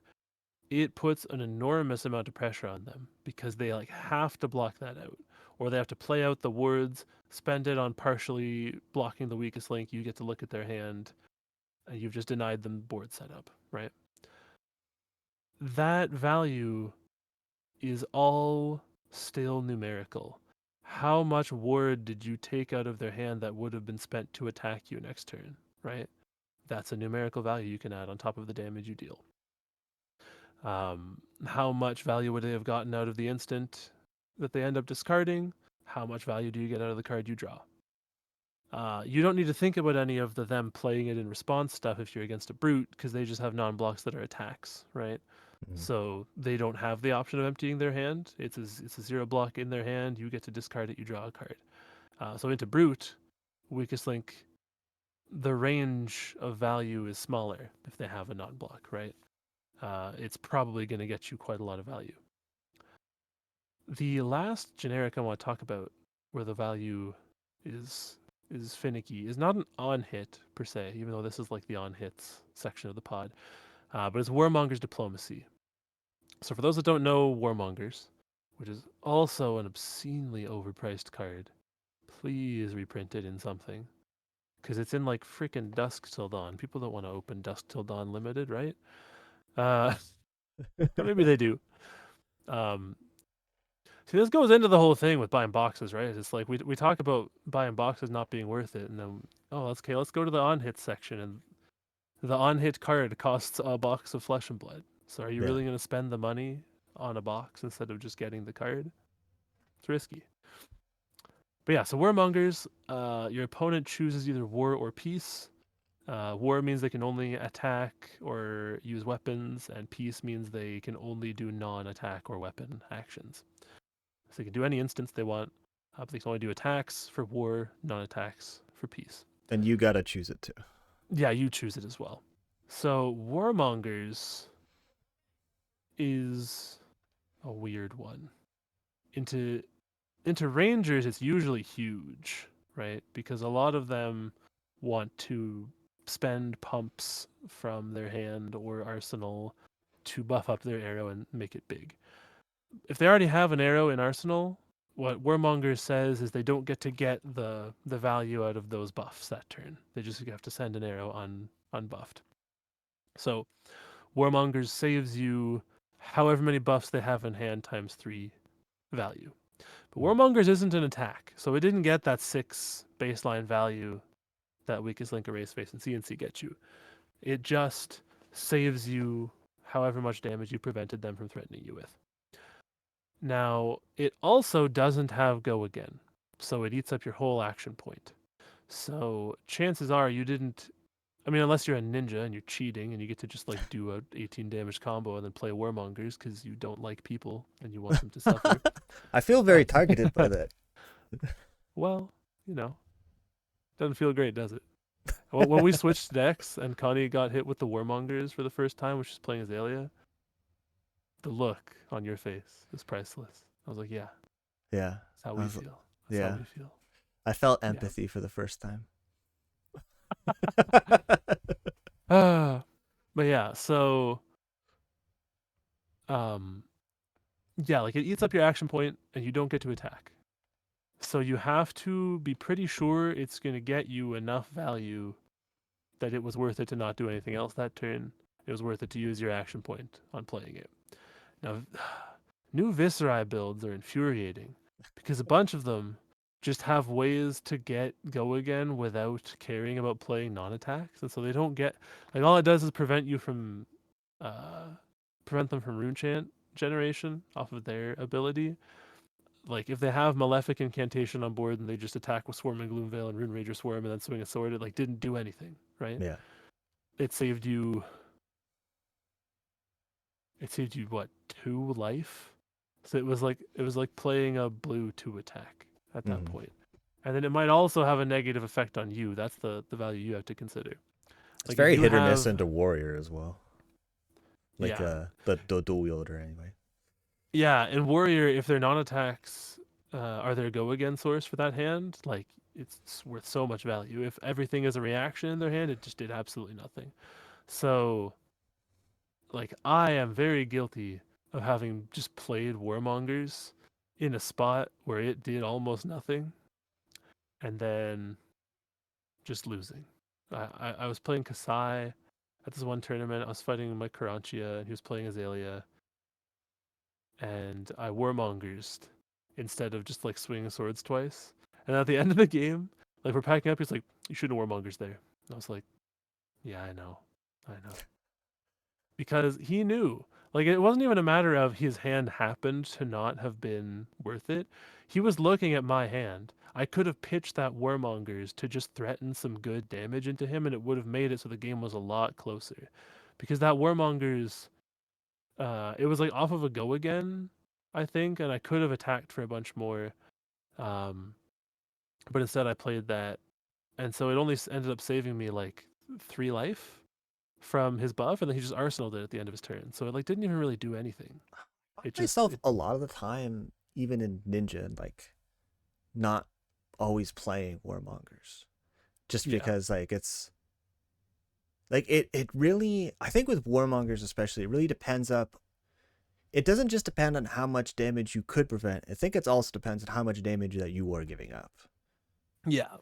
It puts an enormous amount of pressure on them because they like have to block that out, or they have to play out the words, spend it on partially blocking the Weakest Link. You get to look at their hand, and you've just denied them board setup, right? That value is all still numerical. How much ward did you take out of their hand that would have been spent to attack you next turn, right? That's a numerical value you can add on top of the damage you deal. How much value would they have gotten out of the instant that they end up discarding? How much value do you get out of the card you draw? You don't need to think about any of them playing it in response stuff if you're against a brute because they just have non-blocks that are attacks, right? Mm-hmm. So they don't have the option of emptying their hand. It's a 0 block in their hand. You get to discard it. You draw a card. So into brute, Weakest Link, the range of value is smaller if they have a non-block, right? It's probably going to get you quite a lot of value. The last generic I want to talk about, where the value is finicky, is not an on hit per se, even though this is like the on hits section of the pod, but it's Warmonger's Diplomacy. So for those that don't know Warmongers, which is also an obscenely overpriced card, please reprint it in something. because it's in like freaking Dusk Till Dawn. People don't want to open Dusk Till Dawn Limited, right? Or maybe they do. See, this goes into the whole thing with buying boxes, right? It's like we talk about buying boxes not being worth it, and then let's go to the on hit section, and the on hit card costs a box of Flesh and Blood. So are you Yeah. really going to spend the money on a box instead of just getting the card? It's risky. But yeah, so Warmongers, your opponent chooses either war or peace. War means they can only attack or use weapons, and peace means they can only do non-attack or weapon actions. So they can do any instance they want, but they can only do attacks for war, non-attacks for peace. And you gotta choose it too. Yeah, you choose it as well. So Warmongers is a weird one. Into Rangers, it's usually huge, right? Because a lot of them want to spend pumps from their hand or arsenal to buff up their arrow and make it big. If they already have an arrow in arsenal, what Warmonger says is they don't get to get the value out of those buffs that turn. They just have to send an arrow unbuffed. So Warmongers saves you however many buffs they have in hand times 3 value. But Warmongers isn't an attack, so it didn't get that 6 baseline value that Weakest Link, Erase Face, and CnC get you. It just saves you however much damage you prevented them from threatening you with. Now, it also doesn't have Go Again, so it eats up your whole action point. So chances are you didn't... I mean, unless you're a ninja and you're cheating and you get to just like do a 18 damage combo and then play Warmongers because you don't like people and you want them to suffer. I feel very targeted by that. Well, doesn't feel great, does it? When we switched decks and Connie got hit with the Warmongers for the first time, which is playing Azalea, the look on your face is priceless. I was like, yeah, Yeah. that's how we feel. That's yeah. how we feel. I felt empathy for the first time. But yeah, so yeah, like it eats up your action point and you don't get to attack. So you have to be pretty sure it's going to get you enough value that it was worth it to not do anything else that turn. It was worth it to use your action point on playing it. Now, new Visceri builds are infuriating because a bunch of them just have ways to get Go Again without caring about playing non-attacks, and so they don't get like all it does is prevent them from rune chant generation off of their ability. Like if they have Malefic Incantation on board and they just attack with Swarming Gloomveil and Rune Rager Swarm and then swing a sword, it like didn't do anything, right? Yeah. It saved you what, 2 life? So it was like playing a blue 2 attack at that point. And then it might also have a negative effect on you. That's the value you have to consider. It's like very hit or miss into warrior as well. Like yeah. the dual wielder anyway. Yeah, and warrior, if they're non-attacks, are their Go Again source for that hand, like it's worth so much value. If everything is a reaction in their hand, it just did absolutely nothing. So like I am very guilty of having just played Warmongers in a spot where it did almost nothing and then just losing. I was playing Kasai at this one tournament. I was fighting Mike Karanchia and he was playing Azalea. And I Warmongers instead of just like swinging swords twice. And at the end of the game, like we're packing up, he's like, "You shouldn't have Warmongers there." And I was like, "Yeah, I know. Because he knew. Like it wasn't even a matter of his hand happened to not have been worth it. He was looking at my hand. I could have pitched that Warmongers to just threaten some good damage into him, and it would have made it so the game was a lot closer. Because that Warmongers, it was like off of a Go Again, I think, and I could have attacked for a bunch more. But instead I played that, and so it only ended up saving me like 3 life from his buff, and then he just arsenaled it at the end of his turn. So it like didn't even really do anything. It just a lot of the time, even in Ninja, like not always playing Warmongers, just because like it's like it really, I think with Warmongers especially, it really depends up. It doesn't just depend on how much damage you could prevent. I think it also depends on how much damage that you are giving up. Yeah.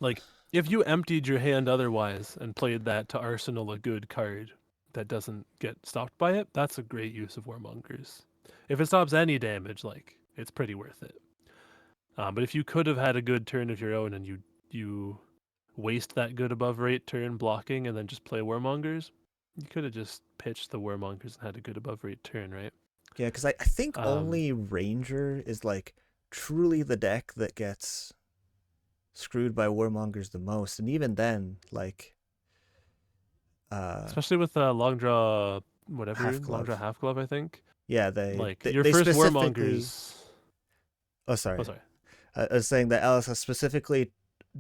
Like if you emptied your hand otherwise and played that to arsenal a good card that doesn't get stopped by it, that's a great use of Warmongers. If it stops any damage, like it's pretty worth it. But if you could have had a good turn of your own and you waste that good above rate turn blocking and then just play Warmongers, you could have just pitched the Warmongers and had a good above rate turn, right? Yeah, because I think Um, only Ranger is like truly the deck that gets screwed by Warmongers the most, and even then, like uh Especially with long draw, whatever, Half long draw Glove. half glove, I think. Yeah, Like they, your they first specifically. Warmongers. Oh, Oh, sorry. sorry. I was saying that Alice specifically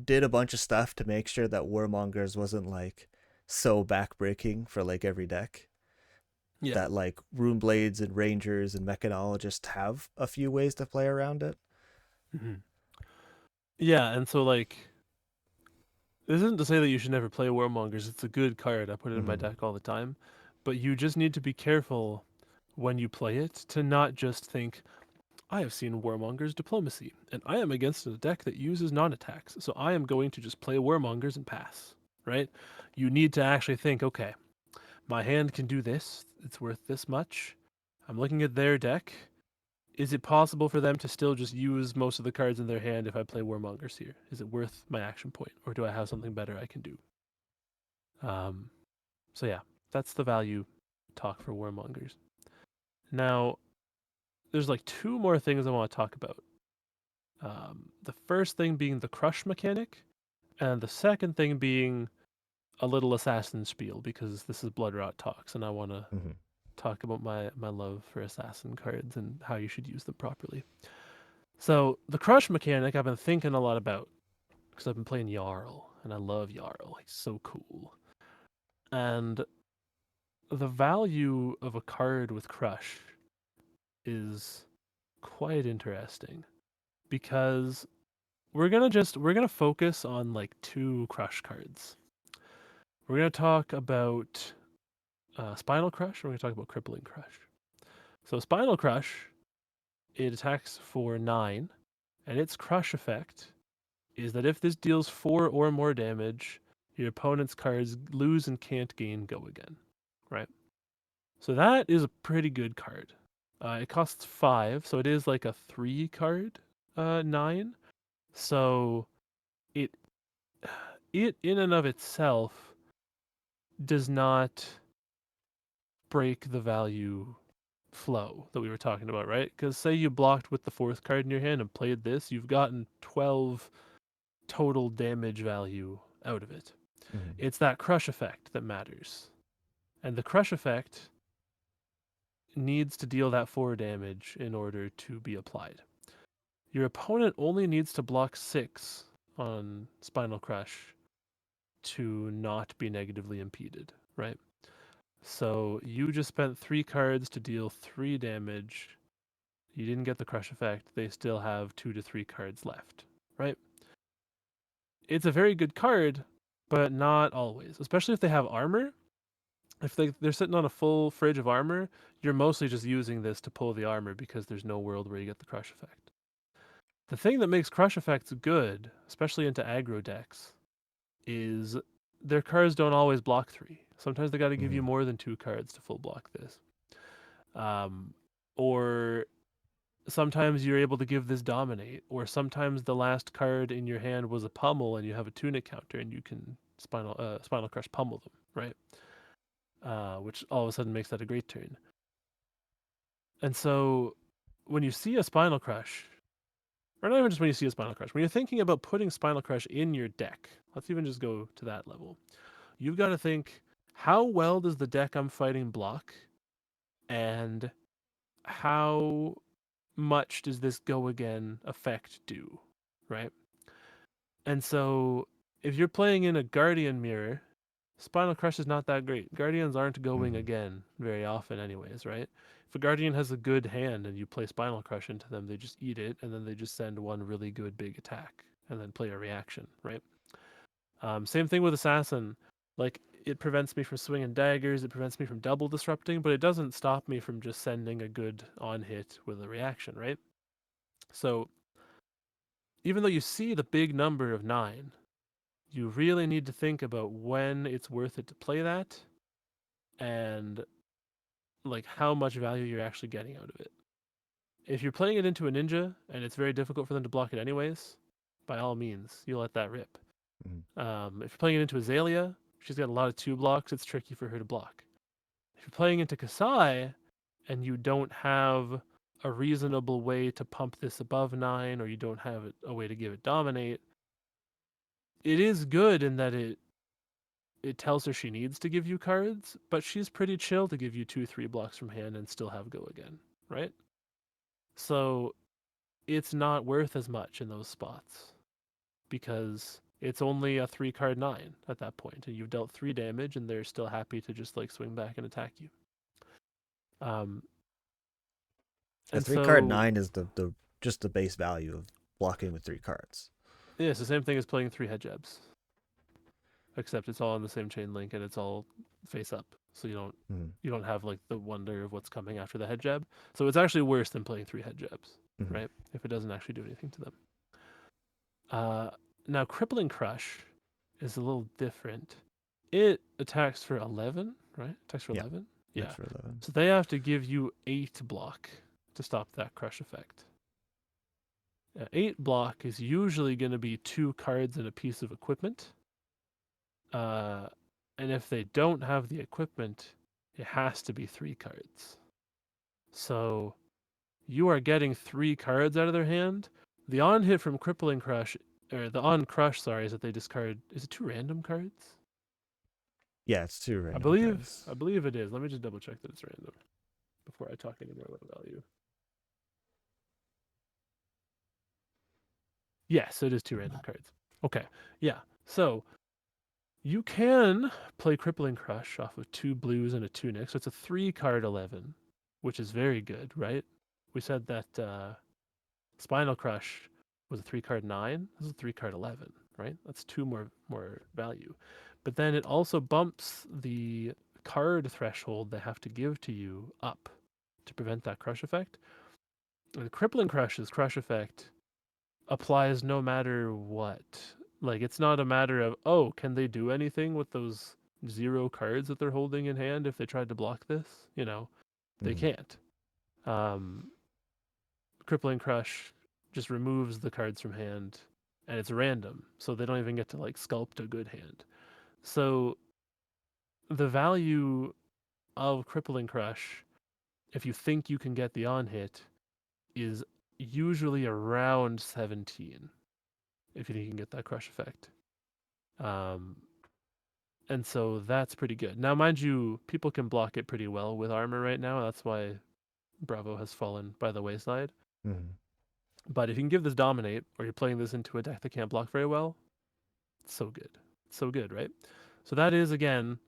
did a bunch of stuff to make sure that Warmongers wasn't like so backbreaking for like every deck. Yeah. That like Rune Blades and Rangers and Mechanologists have a few ways to play around it. hmm Yeah, and so like this isn't to say that you should never play Warmongers. It's a good card. I put it in my Mm-hmm. deck all the time. But you just need to be careful when you play it to not just think, I have seen Warmonger's Diplomacy, and I am against a deck that uses non-attacks, so I am going to just play Warmongers and pass, right? You need to actually think, okay, my hand can do this, it's worth this much. I'm looking at their deck. Is it possible for them to still just use most of the cards in their hand if I play Warmongers here? Is it worth my action point, or do I have something better I can do? Um, so yeah, that's the value talk for Warmongers. Now, there's like two more things I want to talk about. The first thing being the crush mechanic, and the second thing being a little assassin spiel because this is Bloodrot Talks, and I want to Mm-hmm. talk about my love for assassin cards and how you should use them properly. So the crush mechanic I've been thinking a lot about because I've been playing Jarl, and I love Jarl. He's so cool. And the value of a card with crush is quite interesting because we're gonna focus on like two crush cards. We're gonna talk about Spinal Crush. We're gonna talk about Crippling Crush. So Spinal Crush, it attacks for 9, and its crush effect is that if this deals 4 or more damage, your opponent's cards lose and can't gain go again. Right. So that is a pretty good card. It costs 5, so it is like a 3 card 9. So it it in and of itself does not break the value flow that we were talking about, right? Because say you blocked with the 4th card in your hand and played this, you've gotten 12 total damage value out of it. Mm-hmm. It's that crush effect that matters. And the crush effect needs to deal that 4 damage in order to be applied. Your opponent only needs to block 6 on Spinal Crush to not be negatively impeded, right? So you just spent 3 cards to deal 3 damage. You didn't get the crush effect. They still have 2 to 3 cards left, right? It's a very good card, but not always, especially if they have armor. If they're sitting on a full fridge of armor, you're mostly just using this to pull the armor because there's no world where you get the crush effect. The thing that makes crush effects good, especially into aggro decks, is their cards don't always block 3. Sometimes they got to give you Mm-hmm. more than 2 cards to full block this. Um, or sometimes you're able to give this dominate, or sometimes the last card in your hand was a pummel and you have a tunic counter and you can spinal crush pummel them, right? Which all of a sudden makes that a great turn. And so when you see a spinal crush, or not even just when you see a spinal crush, when you're thinking about putting spinal crush in your deck, let's even just go to that level. You've got to think, how well does the deck I'm fighting block, and how much does this go again effect do, right? And so if you're playing in a Guardian mirror, Spinal Crush is not that great. Guardians aren't going Mm-hmm. again very often, anyways, right? If a Guardian has a good hand and you play Spinal Crush into them, they just eat it and then they just send one really good big attack and then play a reaction, right? Same thing with Assassin. Like, it prevents me from swinging daggers, it prevents me from double disrupting, but it doesn't stop me from just sending a good on hit with a reaction, right? So even though you see the big number of 9, you really need to think about when it's worth it to play that and like how much value you're actually getting out of it. If you're playing it into a ninja and it's very difficult for them to block it anyways, by all means, you let that rip. Mhm. If you're playing it into Azalea, she's got a lot of 2 blocks, it's tricky for her to block. If you're playing into Kasai and you don't have a reasonable way to pump this above 9 or you don't have a way to give it dominate, it is good in that it tells her she needs to give you cards, but she's pretty chill to give you 2-3 blocks from hand and still have go again, right? So it's not worth as much in those spots because it's only a 3-card 9 at that point, and you've dealt 3 damage, and they're still happy to just like swing back and attack you. Um, A and 3-card so 9 is the just the base value of blocking with 3 cards. yeah, it's the same thing as playing 3 head jabs, except it's all on the same chain link and it's all face up, so Mhm. you don't have like the wonder of what's coming after the head jab. So it's actually worse than playing 3 head jabs, Mhm. right? If it doesn't actually do anything to them. Now Crippling Crush is a little different. It attacks for 11, right? Attacks for Yeah. 11. Next Yeah. for 11. So they have to give you 8 block to stop that crush effect. 8 block is usually going to be 2 cards and a piece of equipment. And if they don't have the equipment, it has to be 3 cards. So you are getting 3 cards out of their hand. The on hit from Crippling Crush, or the on crush, sorry, is that they discard. Is it 2 random cards? Yeah, it's 2 I random believe cards. I believe it is. Let me just double check that it's random before I talk any more about value. Yes, it is 2 random cards. Okay, yeah. So you can play Crippling Crush off of 2 blues and a tunic. So it's a 3-card 11, which is very good, right? We said that Spinal Crush was a 3-card 9. This is a 3-card 11, right? That's 2 more value. But then it also bumps the card threshold they have to give to you up to prevent that crush effect. And the Crippling Crush's crush effect applies no matter what. Like it's not a matter of, oh, can they do anything with those 0 cards that they're holding in hand if they tried to block this? You know, they Mhm. can't. Crippling Crush just removes the cards from hand and it's random. So they don't even get to like sculpt a good hand. So the value of Crippling Crush, if you think you can get the on hit, is usually around 17 if you think you can get that crush effect. Um, and so that's pretty good. Now, mind you, people can block it pretty well with armor right now. That's why Bravo has fallen by the wayside. Mhm. But if you can give this dominate, or you're playing this into a deck that can't block very well, it's so good. It's so good, right? So that is again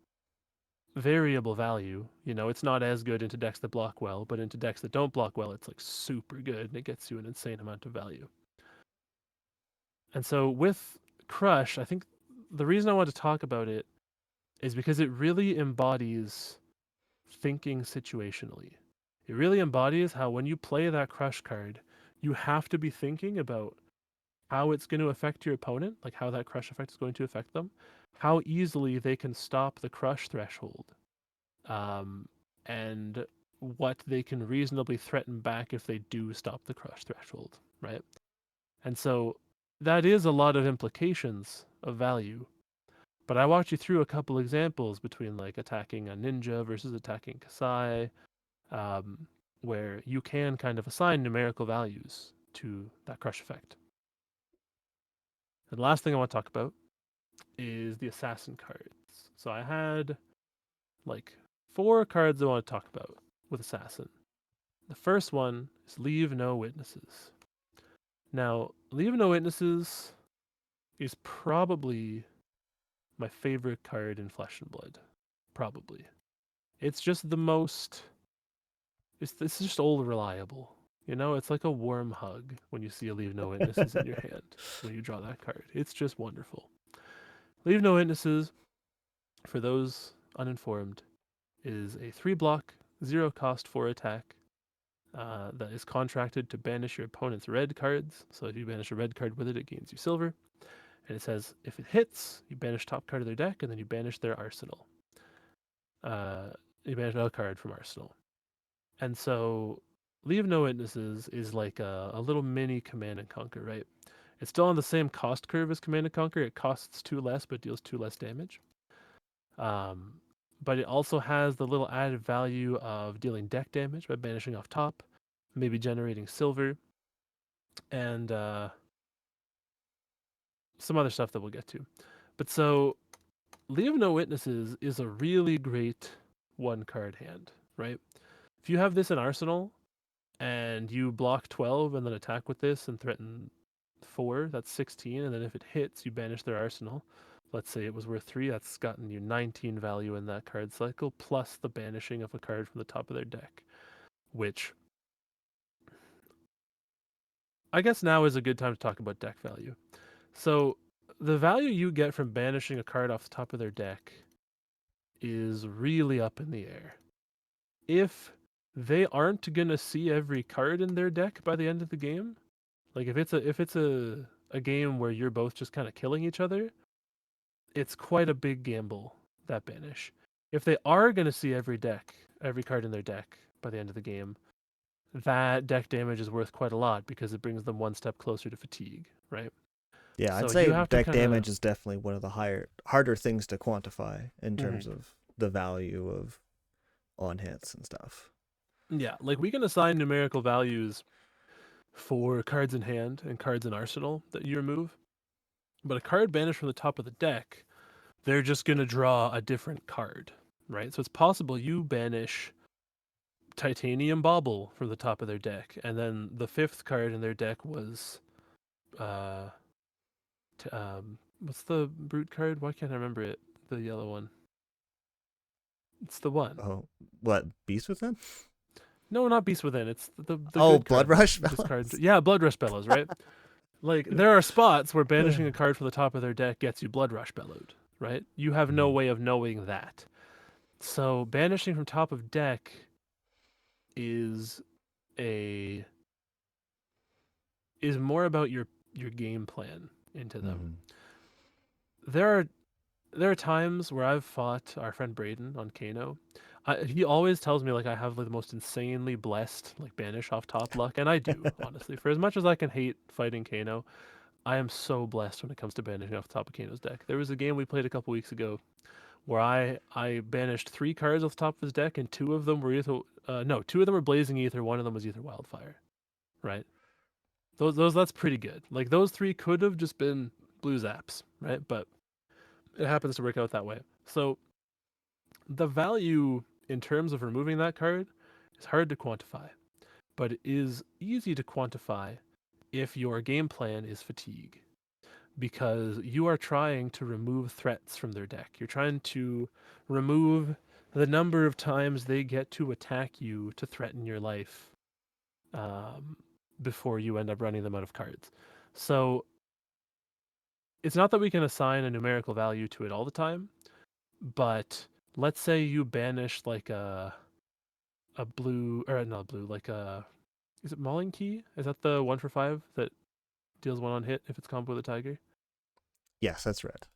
variable value. You know, it's not as good into decks that block well, but into decks that don't block well, it's like super good and it gets you an insane amount of value. And so with Crush, I think the reason I want to talk about it is because it really embodies thinking situationally. It really embodies how when you play that Crush card, you have to be thinking about how it's going to affect your opponent, like how that crush effect is going to affect them, how easily they can stop the crush threshold, and what they can reasonably threaten back if they do stop the crush threshold, right? And so that is a lot of implications of value. But I walked you through a couple examples between like attacking a ninja versus attacking Kasai, um, where you can kind of assign numerical values to that crush effect. And the last thing I want to talk about is the assassin cards. So I had like 4 cards I want to talk about with assassin. The first one is leave no witnesses. Now, leave no witnesses is probably my favorite card in Flesh and Blood. Probably. It's just the most. It's just old reliable. You know, it's like a warm hug when you see a leave no witnesses in your hand when you draw that card. It's just wonderful. Leave no witnesses, for those uninformed, is a 3-block, 0 cost 4 attack that is contracted to banish your opponent's red cards. So if you banish a red card with it, it gains you silver. And it says if it hits, you banish top card of their deck, and then you banish their arsenal. You banish another card from arsenal. And so Leave No Witnesses is like a little mini Command and Conquer, right? It's still on the same cost curve as Command and Conquer. It costs 2 less, but deals 2 less damage. But it also has the little added value of dealing deck damage by banishing off top, maybe generating silver, and some other stuff that we'll get to. But so Leave No Witnesses is a really great 1-card hand, right? If you have this in Arsenal and you block 12 and then attack with this and threaten 4, that's 16, and then if it hits, you banish their arsenal. Let's say it was worth 3, that's gotten you 19 value in that card cycle, plus the banishing of a card from the top of their deck, which I guess now is a good time to talk about deck value. So the value you get from banishing a card off the top of their deck is really up in the air. If they aren't gonna see every card in their deck by the end of the game, like if it's a game where you're both just kind of killing each other, it's quite a big gamble, that banish. If they are gonna see every card in their deck by the end of the game, that deck damage is worth quite a lot because it brings them one step closer to fatigue, right? Yeah, I'd So say you have to deck kind damage of is definitely one of the harder things to quantify in terms of the value of on hits and stuff. yeah, like we can assign numerical values for cards in hand and cards in arsenal that you remove, but a card banished from the top of the deck, they're just gonna draw a different card, right? So it's possible you banish Titanium Bauble from the top of their deck, and then the 5th card in their deck was uh what's the brute card? Why can't I remember it? The yellow one. It's the one. Oh, what, Beast Within? No, not Beast Within. It's the Oh, good card. Bloodrush Discard. Bellows? Yeah, Bloodrush Bellows, right? Like there are spots where banishing a card from the top of their deck gets you Bloodrush Bellowed, right? You have no way of knowing that. So banishing from top of deck is a is more about your game plan into them. There are times where I've fought our friend Braden on Kano. He always tells me like I have like the most insanely blessed like banish off top luck, and I do honestly. For as much as I can hate fighting Kano, I am so blessed when it comes to banishing off the top of Kano's deck. There was a game we played a couple weeks ago where I banished 3 cards off the top of his deck, and 2 of them were either 2 of them were Blazing Ether, one of them was Ether Wildfire, right? Those that's pretty good. Like those 3 could have just been blue zaps, right? But it happens to work out that way. So the value in terms of removing that card is hard to quantify, but it is easy to quantify if your game plan is fatigue, because you are trying to remove threats from their deck. You're trying to remove the number of times they get to attack you to threaten your life before you end up running them out of cards. So it's not that we can assign a numerical value to it all the time, but let's say you banish like a blue, or not blue, like a, is it Mauling Key? Is that the 1 for 5 that deals 1 on hit if it's combo with a tiger? Yes, that's right.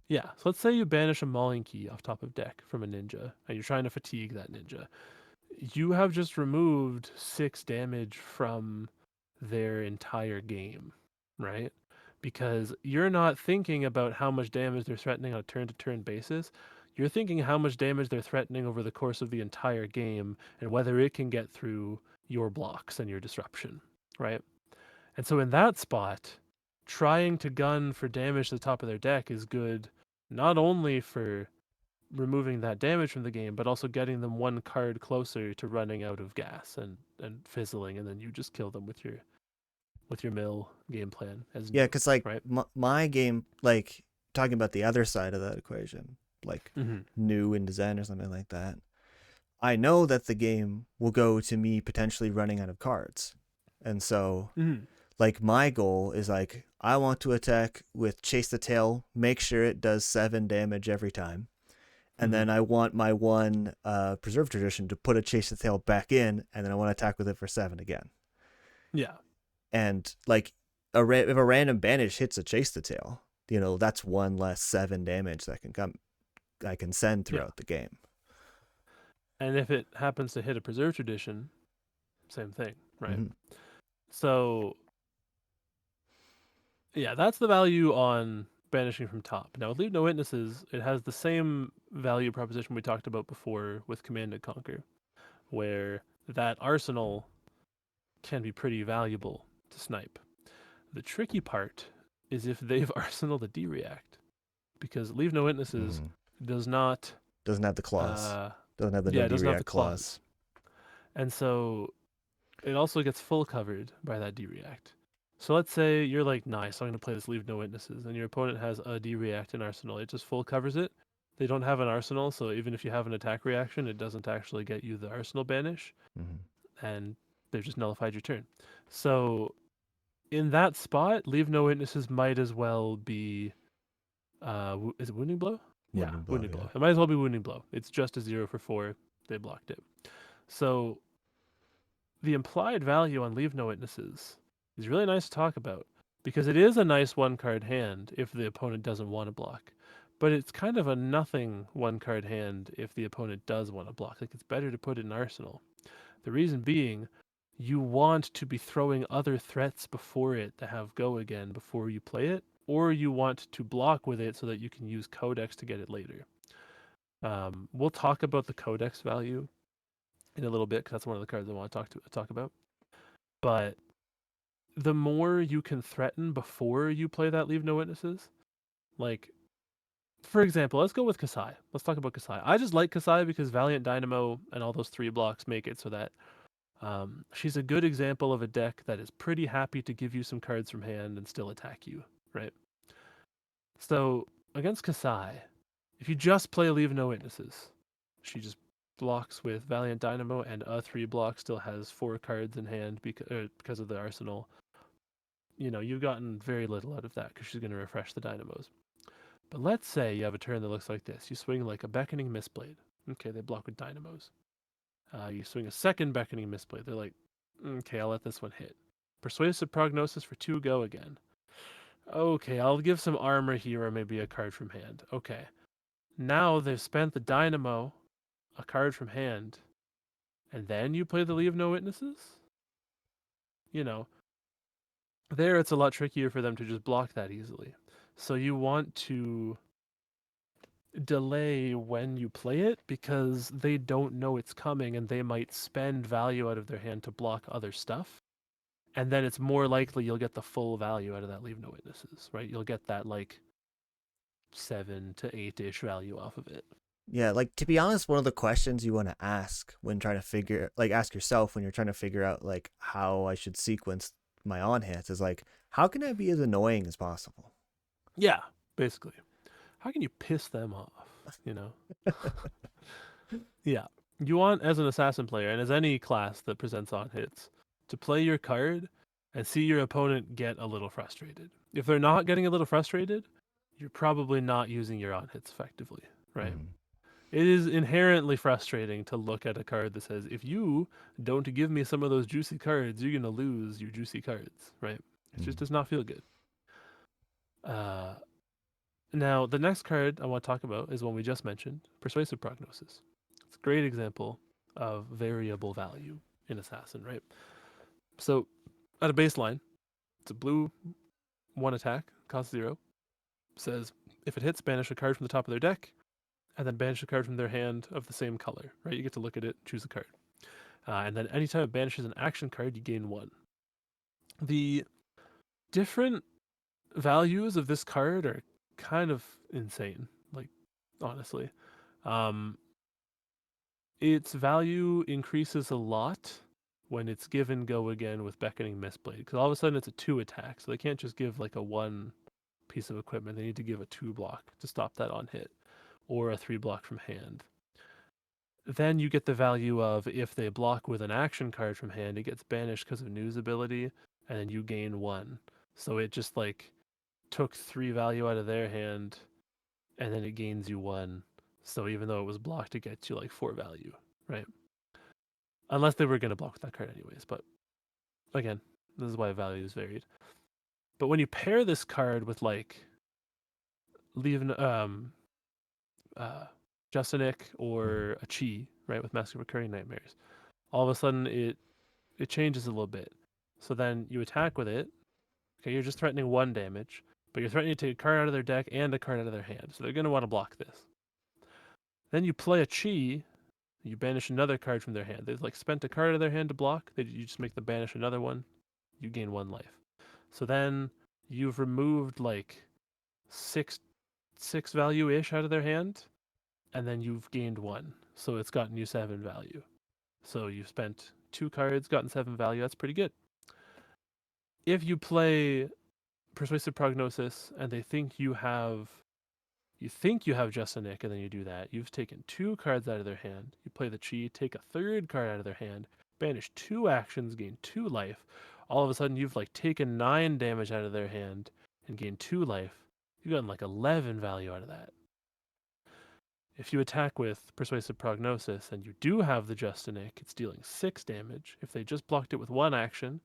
Yeah, so let's say you banish a Mauling Key off top of deck from a ninja, and you're trying to fatigue that ninja. You have just removed 6 damage from their entire game, right? Because you're not thinking about how much damage they're threatening on a turn-to-turn basis. You're thinking how much damage they're threatening over the course of the entire game and whether it can get through your blocks and your disruption, right? And so in that spot, trying to gun for damage to the top of their deck is good, not only for removing that damage from the game, but also getting them 1 card closer to running out of gas and fizzling, and then you just kill them with your mill game plan. Yeah, because like right? my game, like talking about the other side of that equation, like new into Zen or something like that, I know that the game will go to me potentially running out of cards. And so like my goal is like I want to attack with Chase the Tail, make sure it does 7 damage every time. And then I want my 1 Preserve Tradition to put a Chase the Tail back in, and then I want to attack with it for 7 again. Yeah. And like if a random banish hits a Chase the Tail, that's one less 7 damage that I can send Yeah. throughout the game. And if it happens to hit a preserve tradition, same thing, right? Mm-hmm. So yeah, that's the value on banishing from top. Now with Leave No Witnesses, it has the same value proposition we talked about before with Command and Conquer, where that arsenal can be pretty valuable to snipe. The tricky part is if they've arsenaled a D-React, because Leave No Witnesses does not Doesn't have the clause. uh Doesn't have the no yeah, it doesn't have the D-React clause. clause. And so it also gets full covered by that D-React. So let's say you're like, nice, I'm going to play this Leave No Witnesses, and your opponent has a D-React in Arsenal. It just full covers it. They don't have an Arsenal, so even if you have an attack reaction, it doesn't actually get you the Arsenal banish, and they've just nullified your turn. So in that spot, Leave No Witnesses might as well be, is it Wounding Blow? Wounding Blow. It might as well be Wounding Blow. It's just a 0 for 4. They blocked it. So the implied value on Leave No Witnesses is really nice to talk about because it is a nice one card hand if the opponent doesn't want to block. But it's kind of a nothing one card hand if the opponent does want to block. Like it's better to put it in Arsenal. The reason being, you want to be throwing other threats before it to have go again before you play it, or you want to block with it so that you can use Codex to get it later. We'll talk about the Codex value in a little bit because that's one of the cards I want to talk about. But the more you can threaten before you play that Leave No Witnesses, like for example, let's go with Kasai. Let's talk about Kasai. I just like Kasai because Valiant Dynamo and all those 3 blocks make it so that she's a good example of a deck that is pretty happy to give you some cards from hand and still attack you, right? So against Kasai, if you just play Leave No Witnesses, she just blocks with Valiant Dynamo, and a 3 block still has 4 cards in hand because of the arsenal. You've gotten very little out of that because she's going to refresh the dynamos. But let's say you have a turn that looks like this. You swing like a Beckoning Mistblade. Okay, they block with dynamos. You swing a second Beckoning Mistblade. They're like, okay, I'll let this one hit. Persuasive Prognosis for 2 go again. Okay, I'll give some armor here or maybe a card from hand. Okay. Now they've spent the dynamo, a card from hand, and then you play the Leave No Witnesses? There it's a lot trickier for them to just block that easily. So you want to delay when you play it because they don't know it's coming and they might spend value out of their hand to block other stuff. And then it's more likely you'll get the full value out of that Leave No Witnesses, right? You'll get that like 7 to 8-ish value off of it. Yeah, like to be honest, one of the questions you want to ask when trying to ask yourself when you're trying to figure out like how I should sequence my on hits is like, how can I be as annoying as possible? Yeah, basically. How can you piss them off, Yeah. You want, as an assassin player, and as any class that presents on hits, to play your card and see your opponent get a little frustrated. If they're not getting a little frustrated, you're probably not using your on hits effectively, right? It is inherently frustrating to look at a card that says, if you don't give me some of those juicy cards, you're going to lose your juicy cards, right? It just does not feel good. Now, the next card I want to talk about is one we just mentioned, Persuasive Prognosis. It's a great example of variable value in Assassin, right? So, at a baseline, it's a blue 1 attack, cost 0. Says, if it hits, banish a card from the top of their deck, and then banish a card from their hand of the same color, right? You get to look at it, choose a card. And then anytime it banishes an action card, you gain 1. The different values of this card are kind of insane, like, honestly. Its value increases a lot when it's given go again with Beckoning Mistblade, because all of a sudden it's a 2 attack, so they can't just give like a 1 piece of equipment. They need to give a 2 block to stop that on hit, or a 3 block from hand. Then you get the value of if they block with an action card from hand, it gets banished because of News ability, and then you gain 1. So it just like took 3 value out of their hand, and then it gains you 1. So even though it was blocked, it gets you like 4 value, right? Unless they were going to block with that card anyways. But again, this is why value is varied. But when you pair this card with like leave Justinic Mhm. or a Chi, right, with Mask of Recurring Nightmares, all of a sudden it changes a little bit. So then you attack with it. Okay, you're just threatening 1 damage, but you're threatening to take a card out of their deck and a card out of their hand. So they're going to want to block this. Then you play a Chi. You banish another card from their hand. They've like spent a card out of their hand to block. You just make them banish another one. You gain 1 life. So then you've removed like six value ish out of their hand, and then you've gained 1. So it's gotten you 7 value. So you've spent 2 cards, gotten 7 value. That's pretty good. If you play Persuasive Prognosis and you think you have just a Nick, and then you do that, you've taken 2 cards out of their hand. You play the Chi, take a 3rd card out of their hand, banish 2 actions, gain 2 life. All of a sudden, you've like taken 9 damage out of their hand and gained 2 life. You've gotten like 11 value out of that. If you attack with Persuasive Prognosis and you do have the Justinic, it's dealing 6 damage. If they just blocked it with 1 action,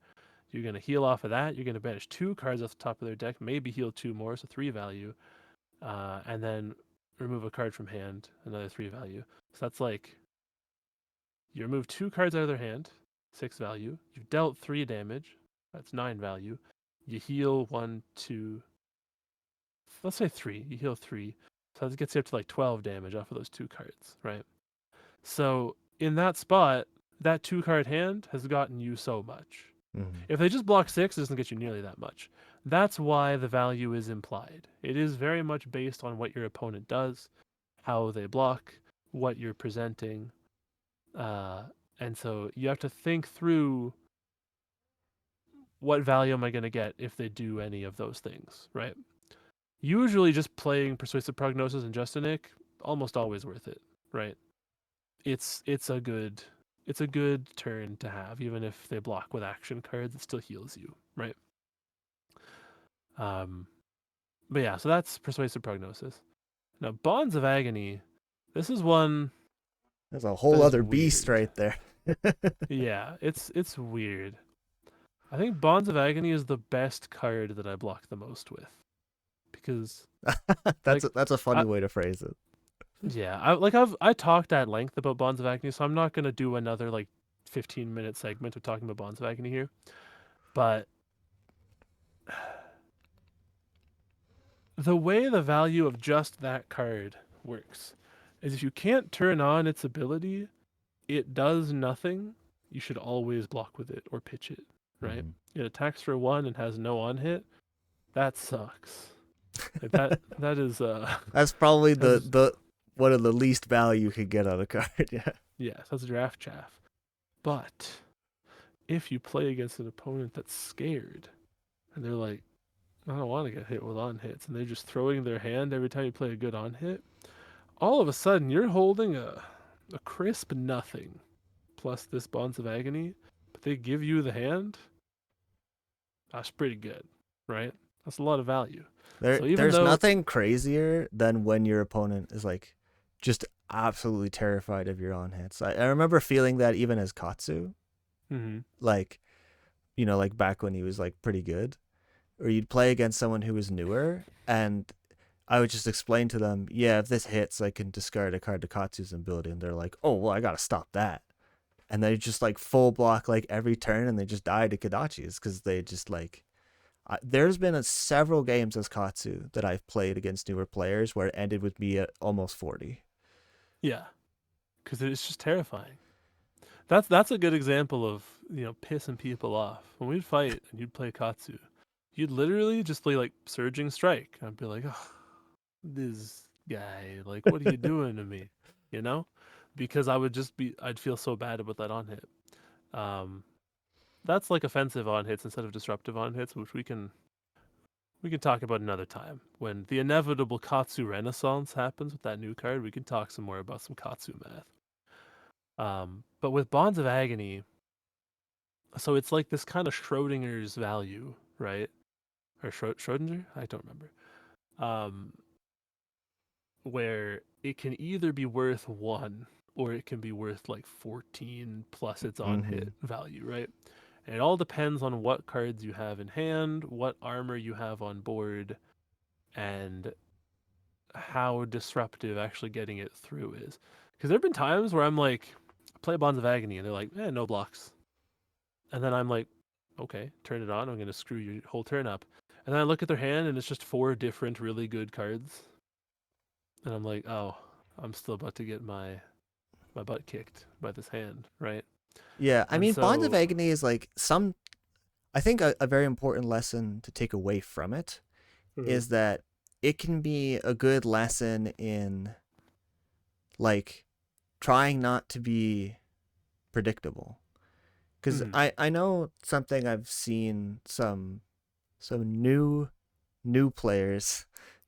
you're going to heal off of that. You're going to banish 2 cards off the top of their deck, maybe heal 2 more, so 3 value, and then remove a card from hand, another 3 value. So that's like you remove 2 cards out of their hand, 6 value. You've dealt 3 damage, that's 9 value. You heal 1, 2, let's say 3. You heal 3. So that gets you up to like 12 damage off of those 2 cards, right? So in that spot, that 2 card hand has gotten you so much. Mhm. If they just block 6, it doesn't get you nearly that much. That's why the value is implied. It is very much based on what your opponent does, how they block, what you're presenting. And so you have to think through what value am I going to get if they do any of those things, right? Usually just playing Persuasive Prognosis and Justinic, almost always worth it, right? It's a good turn to have, even if they block with action cards, it still heals you, right? But yeah, so that's Persuasive Prognosis. Now, Bonds of Agony, this is one That's a that whole is other beast weird. right there. Yeah, it's weird. I think Bonds of Agony is the best card that I block the most with, because that's like that's a funny I way to phrase it. yeah I talked at length about Bonds of Agony, so I'm not gonna do another like 15-minute segment of talking about Bonds of Agony here. But the way the value of just that card works is if you can't turn on its ability, it does nothing. You should always block with it or pitch it, right? Mhm. It attacks for 1 and has no on hit. That sucks. Like that is That's probably the that's the one of the least value you could get on a card. Yeah. yeah, that's draft chaff. But if you play against an opponent that's scared and they're like, I don't want to get hit with on hits, and they're just throwing their hand every time you play a good on hit, all of a sudden you're holding a crisp nothing plus this Bonds of Agony, but they give you the hand. That's pretty good, right? That's a lot of value. There So even there's though, nothing crazier than when your opponent is like just absolutely terrified of your on hits. I remember feeling that even as Katsu, mhm, like like back when he was like pretty good, or you'd play against someone who was newer, and I would just explain to them, yeah, if this hits, I can discard a card to Katsu's ability, and they're like, oh well, I gotta stop that, and they just like full block like every turn, and they just die to Kadachi's because they just like. There's been several games as Katsu that I've played against newer players where it ended with me at almost 40. yeah, because it's just terrifying. That's a good example of pissing people off. When we'd fight and you'd play Katsu, you'd literally just play like Surging Strike. I'd be like, oh, this guy, like, what are you doing to me? You know, because I'd feel so bad about that on hit. Um, that's like offensive on hits instead of disruptive on hits, which we can talk about another time when the inevitable Katsu Renaissance happens with that new card. We can talk some more about some Katsu math. But with Bonds of Agony, so it's like this kind of Schrodinger's value, right? Or Schrodinger? I don't remember. Um, where it can either be worth 1 or it can be worth like 14 plus its on Mm-hmm. hit value, right? And it all depends on what cards you have in hand, what armor you have on board, and how disruptive actually getting it through is. Because there have been times where I'm like, play Bonds of Agony, and they're like, no blocks. And then I'm like, okay, turn it on. I'm going to screw your whole turn up. And then I look at their hand, and it's just 4 different really good cards. And I'm like, oh, I'm still about to get my butt kicked by this hand, right? Yeah, I And mean, Bonds of so, Agony is like I think a very important lesson to take away from it is that it can be a good lesson in like trying not to be predictable. Because I know something I've seen some new players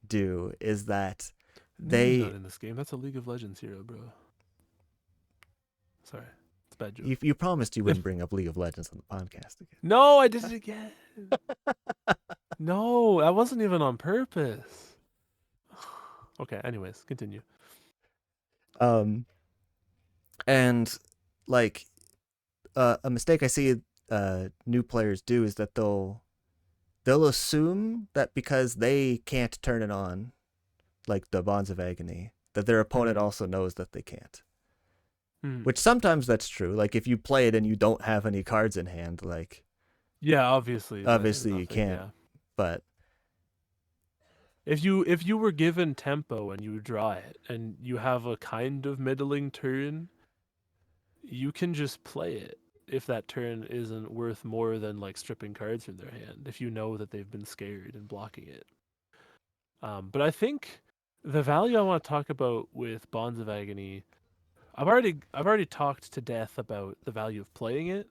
do is that Nu's not they in this game. That's a League of Legends hero, bro. Sorry, it's a bad joke. you promised you wouldn't bring up League of Legends on the podcast again. No, I did it again. No, that wasn't even on purpose. Okay, anyways, continue. And like a mistake I see new players do is that they'll assume that because they can't turn it on, like the Bonds of Agony, that their opponent also knows that they can't. Which sometimes that's true. Like if you play it and you don't have any cards in hand, like yeah, obviously you can't. Yeah. But if you were given tempo and you draw it and you have a kind of middling turn, you can just play it if that turn isn't worth more than like stripping cards from their hand, if you know that they've been scared and blocking it. But I think the value I want to talk about with Bonds of Agony, I've already talked to death about the value of playing it.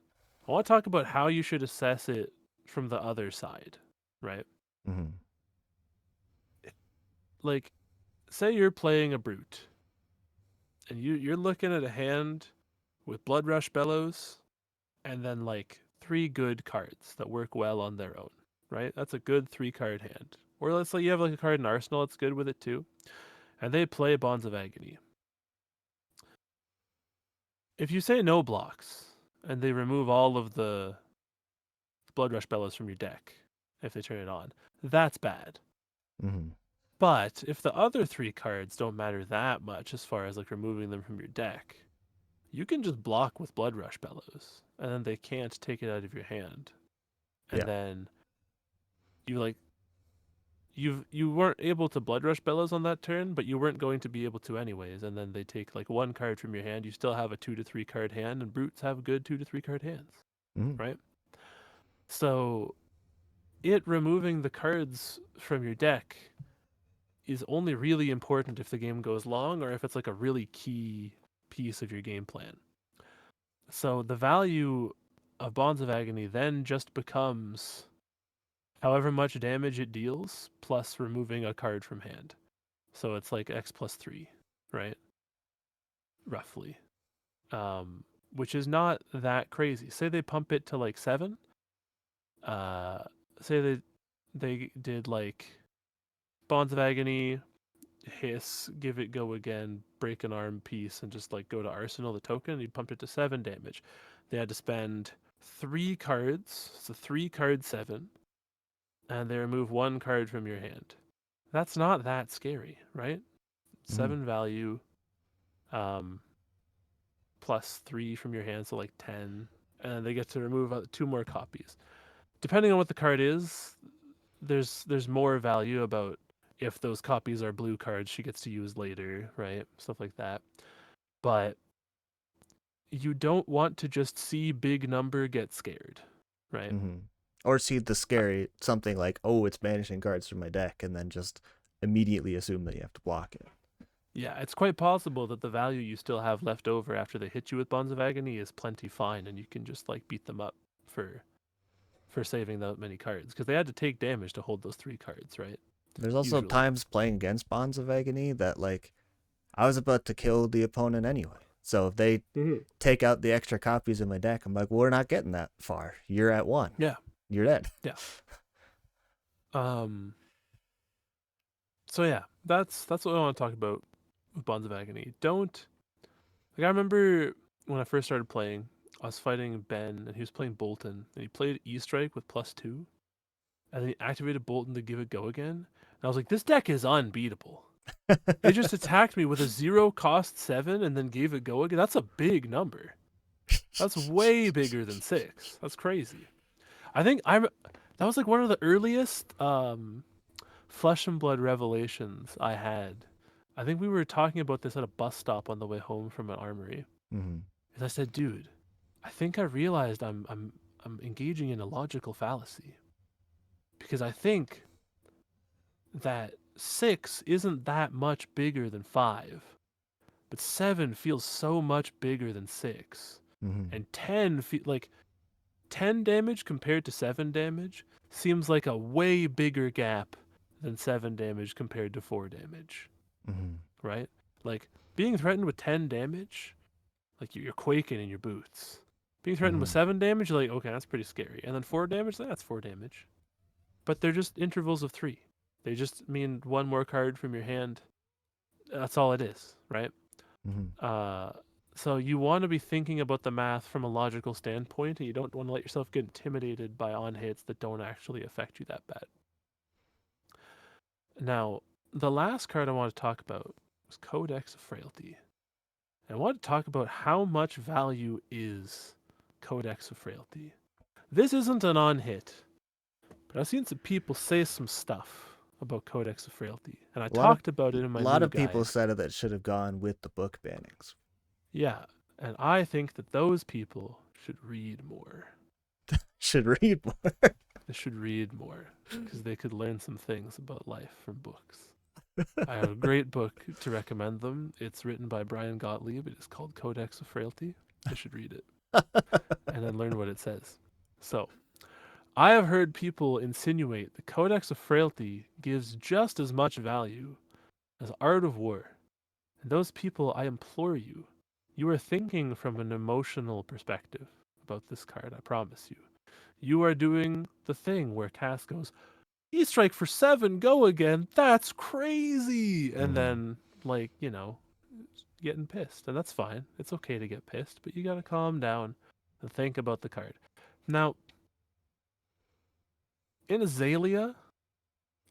I want to talk about how you should assess it from the other side, right? Like, say you're playing a brute, and you're looking at a hand with Blood Rush Bellows, and then like 3 good cards that work well on their own, right? That's a good 3-card hand. Or let's say you have like a card in Arsenal that's good with it too, and they play Bonds of Agony. If you say no blocks, and they remove all of the Blood Rush Bellows from your deck, if they turn it on, that's bad. But if the other 3 cards don't matter that much as far as like removing them from your deck, you can just block with Blood Rush Bellows, and then they can't take it out of your hand. And then you weren't able to Blood Rush Bellows on that turn, but you weren't going to be able to anyways. And then they take like 1 card from your hand. You still have a 2 to 3 card hand, and brutes have good 2 to 3 card hands, right? So it removing the cards from your deck is only really important if the game goes long or if it's like a really key piece of your game plan. So the value of Bonds of Agony then just becomes however much damage it deals plus removing a card from hand. So it's like X plus 3, right? Roughly. Which is not that crazy. Say they pump it to like 7. Say they did like Bonds of Agony, hiss, give it go again, break an arm piece, and just like go to Arsenal the token, and you pumped it to 7 damage. They had to spend 3 cards, so 3-card 7, and they remove 1 card from your hand. That's not that scary, right? 7 value, plus 3 from your hand, so like 10, and they get to remove 2 more copies. Depending on what the card is, there's more value about if those copies are blue cards she gets to use later, right? Stuff like that. But you don't want to just see big number get scared, right? Or see the scary something like, oh, it's banishing cards from my deck, and then just immediately assume that you have to block it. Yeah, it's quite possible that the value you still have left over after they hit you with Bonds of Agony is plenty fine, and you can just like beat them up for saving that many cards, because they had to take damage to hold those 3 cards, right? There's also times playing against Bonds of Agony that like I was about to kill the opponent anyway. So if they take out the extra copies in my deck, I'm like, well, we're not getting that far. You're at 1. Yeah. You're dead. Yeah. So yeah, that's what I want to talk about with Bonds of Agony. Don't like I remember when I first started playing, I was fighting Ben and he was playing Bolton and he played E-Strike with +2 and then he activated Bolton to give it go again. And I was like, this deck is unbeatable. It just attacked me with a 0 cost 7 and then gave it go again. That's a big number. That's way bigger than 6. That's crazy. I think that was like one of the earliest Flesh and Blood revelations I had. I think we were talking about this at a bus stop on the way home from an armory. Mm-hmm. And I said, dude, I think I realized I'm engaging in a logical fallacy. Because I think that 6 isn't that much bigger than 5. But 7 feels so much bigger than 6. Mm-hmm. And 10 like 10 damage compared to 7 damage seems like a way bigger gap than 7 damage compared to 4 damage. Mm-hmm. Right? Like being threatened with 10 damage, like you're quaking in your boots. Being threatened with Mm-hmm. 7 damage, you're like, okay, that's pretty scary. And then 4 damage, that's 4 damage. But they're just intervals of 3. They just mean one more card from your hand. That's all it is, right? Mm-hmm. So you want to be thinking about the math from a logical standpoint, and you don't want to let yourself get intimidated by on hits that don't actually affect you that bad. Now, the last card I want to talk about was Codex of Frailty. And I want to talk about how much value is Codex of Frailty. This isn't an on hit, but I've seen some people say some stuff about Codex of Frailty, and I talked about it in my a lot new of people guide. said that it should have gone with the book bannings. Yeah, and I think that those people should read more. Should read more. They should read more because they could learn some things about life from books. I have a great book to recommend them. It's written by Brian Gottlieb. It is called Codex of Frailty. They should read it and then learn what it says. So, I have heard people insinuate the Codex of Frailty gives just as much value as Art of War. And those people, I implore you, you are thinking from an emotional perspective about this card, I promise you. You are doing the thing where Cass goes, E-strike for 7, go again, that's crazy! And then, like, getting pissed. And that's fine. It's okay to get pissed, but you gotta calm down and think about the card. Now, in Azalea,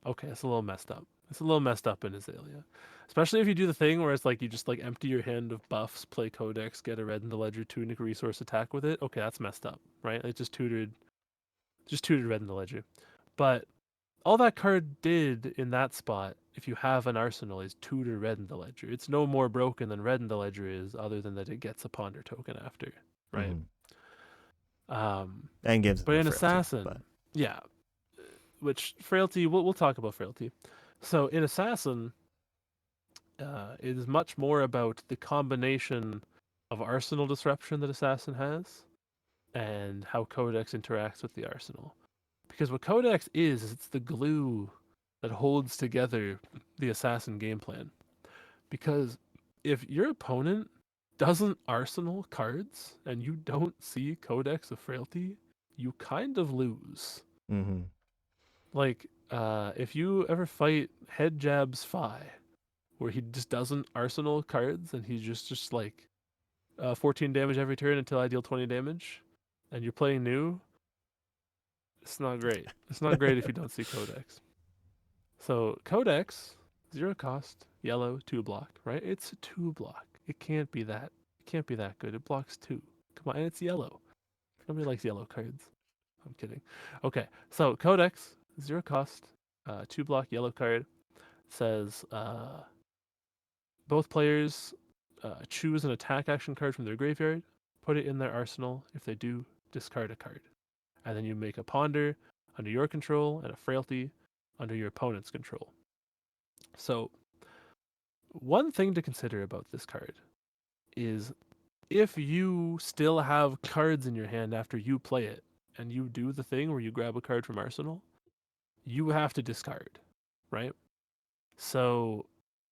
okay, it's a little messed up. It's a little messed up in Azalea. Especially if you do the thing where it's like you just like empty your hand of buffs, play Codex, get a red in the ledger, tunic resource attack with it. Okay, that's messed up, right? It just tutored red in the ledger. But all that card did in that spot, if you have an arsenal, is tutor red in the ledger. It's no more broken than red in the ledger is, other than that it gets a ponder token after, right? And gives But it in the frailty. Assassin, But yeah, which frailty, we'll talk about frailty. So in Assassin, it is much more about the combination of arsenal disruption that Assassin has and how Codex interacts with the arsenal. Because what Codex is it's the glue that holds together the Assassin game plan. Because if your opponent doesn't arsenal cards and you don't see Codex of Frailty, you kind of lose. mm-hmm. Like, if you ever fight Head Jab's Fi, where he just doesn't arsenal cards and he's just like 14 damage every turn until I deal 20 damage, and you're playing new, it's not great. It's not great if you don't see Codex. So Codex, 0 cost, yellow, 2 block, right? It's a 2 block. It can't be that. It can't be that good. It blocks 2. Come on, and it's yellow. Nobody likes yellow cards. I'm kidding. Okay, so Codex, 0 cost, 2 block, yellow card. Says both players choose an attack action card from their graveyard, put it in their arsenal. If they do, discard a card. And then you make a ponder under your control and a frailty under your opponent's control. So, one thing to consider about this card is if you still have cards in your hand after you play it, and you do the thing where you grab a card from Arsenal, you have to discard, right? So,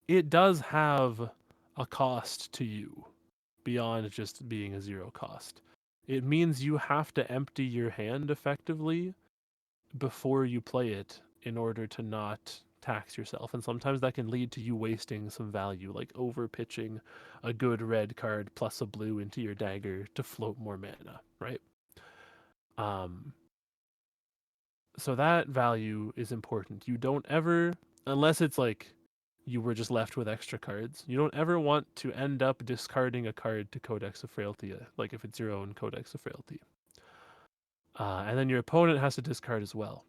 it does have a cost to you beyond just being a 0 cost. It means you have to empty your hand effectively before you play it in order to not tax yourself. And sometimes that can lead to you wasting some value, like over pitching a good red card plus a blue into your dagger to float more mana, right? So that value is important. You don't ever, unless it's like you were just left with extra cards. You don't ever want to end up discarding a card to Codex of Frailty, like if it's your own Codex of Frailty. And then your opponent has to discard as well.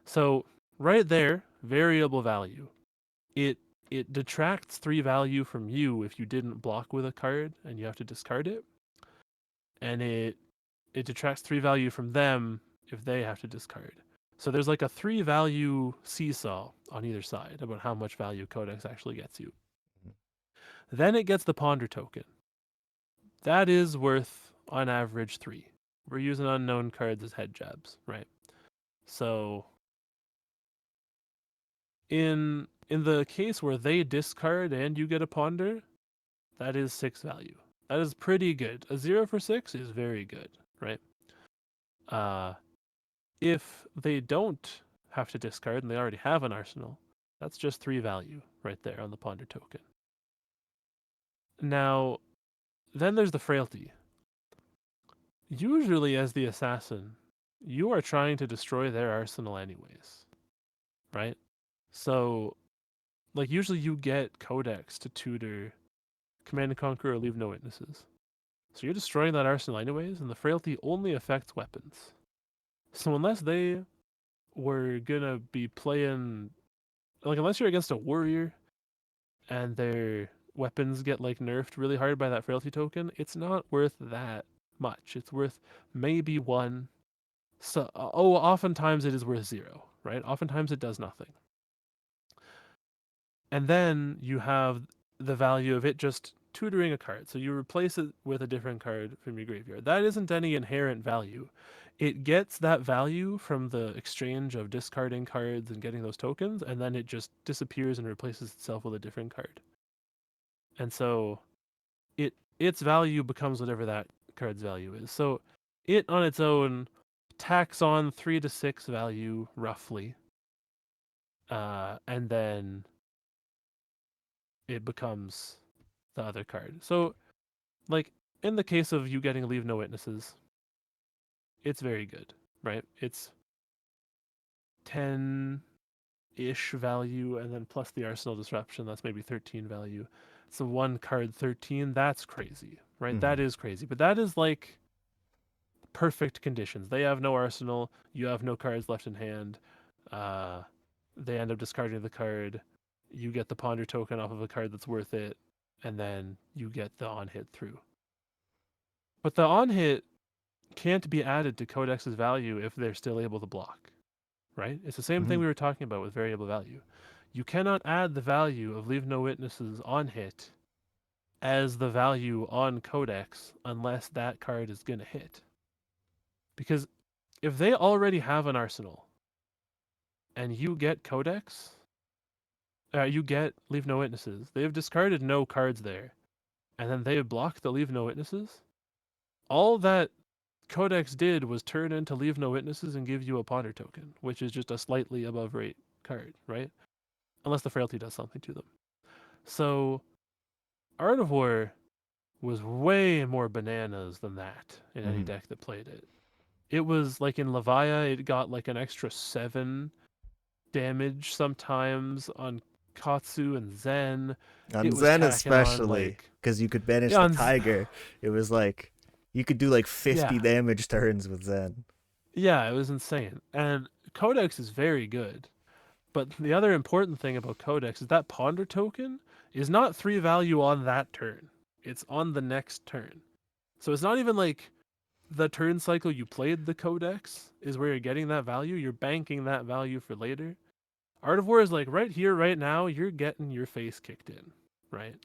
So right there, variable value. It it detracts 3 value from you if you didn't block with a card and you have to discard it. And it detracts 3 value from them if they have to discard. So there's like a 3 value seesaw on either side about how much value Codex actually gets you. Then it gets the Ponder token. That is worth, on average, 3. We're using unknown cards as head jabs, right? So in the case where they discard and you get a Ponder, that is 6 value. That is pretty good. A 0 for 6 is very good, right? If they don't have to discard and they already have an arsenal, that's just 3 value right there on the Ponder token. Now, then there's the Frailty. Usually, as the assassin, you are trying to destroy their arsenal anyways, right? So, like, usually you get Codex to tutor Command and Conquer or Leave No Witnesses. So you're destroying that arsenal anyways, and the Frailty only affects weapons. So unless they were gonna be playing, like, unless you're against a warrior and their weapons get like nerfed really hard by that Frailty token, it's not worth that much. It's worth maybe 1. So oftentimes it is worth 0, right? Oftentimes it does nothing. And then you have the value of it just tutoring a card. So you replace it with a different card from your graveyard. That isn't any inherent value. It gets that value from the exchange of discarding cards and getting those tokens, and then it just disappears and replaces itself with a different card. And so its value becomes whatever that card's value is. So it on its own tacks on 3 to 6 value roughly. And then it becomes the other card. So, like, in the case of you getting Leave No Witnesses, it's very good, right? It's 10-ish value, and then plus the Arsenal Disruption, that's maybe 13 value. So 1 card 13, that's crazy, right? Mm-hmm. That is crazy. But that is like perfect conditions. They have no arsenal, you have no cards left in hand. They end up discarding the card. You get the Ponder token off of a card that's worth it, and then you get the on-hit through. But the on-hit can't be added to Codex's value if they're still able to block, right? It's the same thing we were talking about with variable value. You cannot add the value of Leave No Witnesses on-hit as the value on Codex unless that card is going to hit. Because if they already have an arsenal and you get Codex, you get Leave No Witnesses, they've discarded no cards there, and then they block the Leave No Witnesses, all that Codex did was turn into Leave No Witnesses and give you a Ponder token, which is just a slightly above rate card, right? Unless the Frailty does something to them. So, Art of War was way more bananas than that in any deck that played it. It was like in Levia, it got like an extra 7 damage sometimes on Katsu and Zen. On Zen especially, because you could banish the Tiger. It was like you could do like 50 damage turns with Zen. Yeah, it was insane. And Codex is very good. But the other important thing about Codex is that Ponder token is not 3 value on that turn. It's on the next turn. So it's not even like the turn cycle you played the Codex is where you're getting that value. You're banking that value for later. Art of War is like right here, right now, you're getting your face kicked in, right?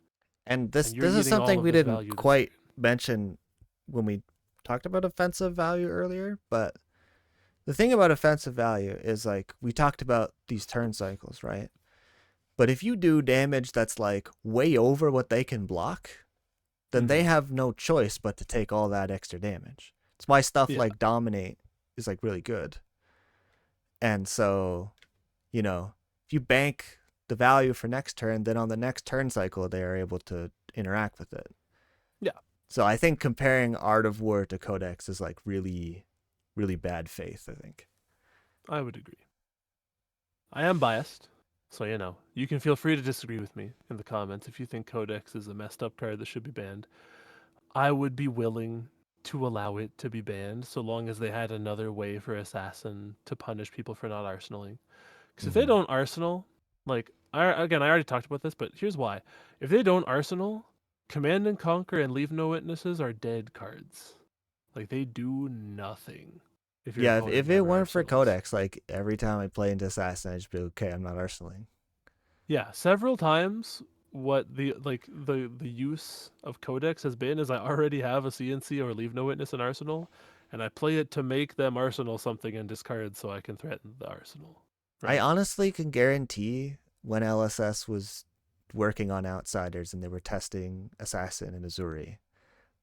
And this is something we didn't quite mention when we talked about offensive value earlier, but the thing about offensive value is, like, we talked about these turn cycles, right? But if you do damage that's like way over what they can block, then they have no choice but to take all that extra damage. It's why stuff like Dominate is like really good. And so, you know, if you bank the value for next turn, then on the next turn cycle they are able to interact with it. Yeah. So I think comparing Art of War to Codex is like really, really bad faith, I think. I would agree. I am biased, so, you know, You can feel free to disagree with me in the comments if you think Codex is a messed up card that should be banned. I would be willing to allow it to be banned so long as they had another way for Assassin to punish people for not arsenaling. Because if they don't arsenal, like, I already talked about this, but here's why. If they don't arsenal, Command and Conquer and Leave No Witnesses are dead cards. Like, they do nothing if your Yeah, opponent if it never weren't for arsenals. Codex, like every time I play into Assassin, I'd just be okay, I'm not arsenaling. Yeah, several times what the use of Codex has been is I already have a CnC or Leave No Witness in Arsenal, and I play it to make them arsenal something and discard so I can threaten the arsenal. I Right? honestly can guarantee when LSS was working on Outsiders and they were testing Assassin and Azuri,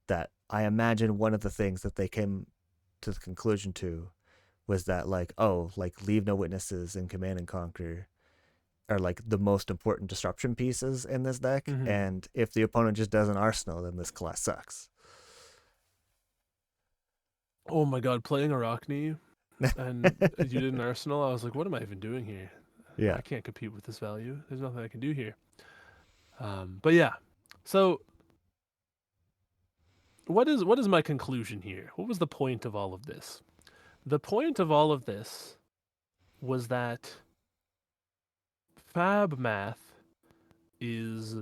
that I imagine one of the things that they came to the conclusion to was that, like, oh, like Leave No Witnesses and Command and Conquer are like the most important disruption pieces in this deck, Mm-hmm. and if the opponent just doesn't arsenal, then this class sucks. Oh my god, playing Arachne and you did an Arsenal, I was like, what am I even doing here? Yeah. I can't compete with this value. There's nothing I can do here. But yeah, so what is my conclusion here? What was the point of all of this? The point of all of this was that fab math is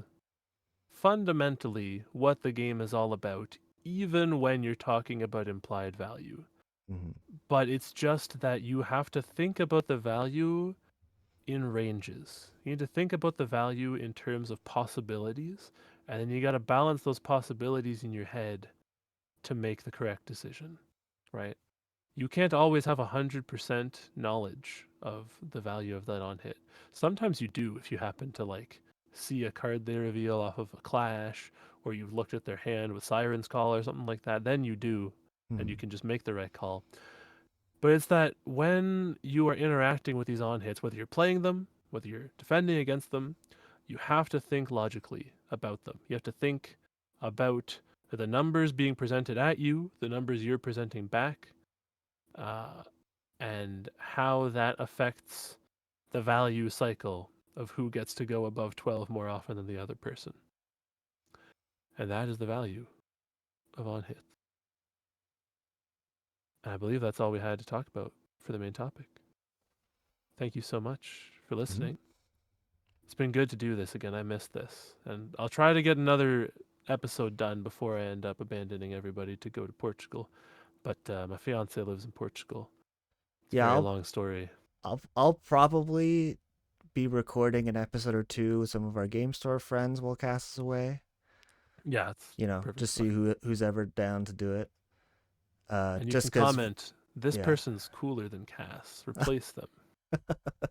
fundamentally what the game is all about, even when you're talking about implied value. Mm-hmm. But it's just that you have to think about the value in ranges. You need to think about the value in terms of possibilities, and then you got to balance those possibilities in your head to make the correct decision, right? You can't always have 100% knowledge of the value of that on hit. Sometimes you do if you happen to like see a card they reveal off of a clash, or you've looked at their hand with Siren's Call or something like that, then you do, and Mm-hmm. you can just make the right call. But it's that when you are interacting with these on hits, whether you're playing them, whether you're defending against them, you have to think logically about them. You have to think about the numbers being presented at you, the numbers you're presenting back, uh, and how that affects the value cycle of who gets to go above 12 more often than the other person. And that is the value of on hits. And I believe that's all we had to talk about for the main topic. Thank you so much for Mm-hmm. listening. It's been good to do this again. I missed this. And I'll try to get another episode done before I end up abandoning everybody to go to Portugal. But my fiance lives in Portugal. It's a Yeah, very I'll long story. I'll probably be recording an episode or two with some of our game store friends while Cass is away. Yeah, it's You know, perfectly just see fine. who's ever down to do it. And you Just can because, comment, this yeah. person's cooler than Cass. Replace them.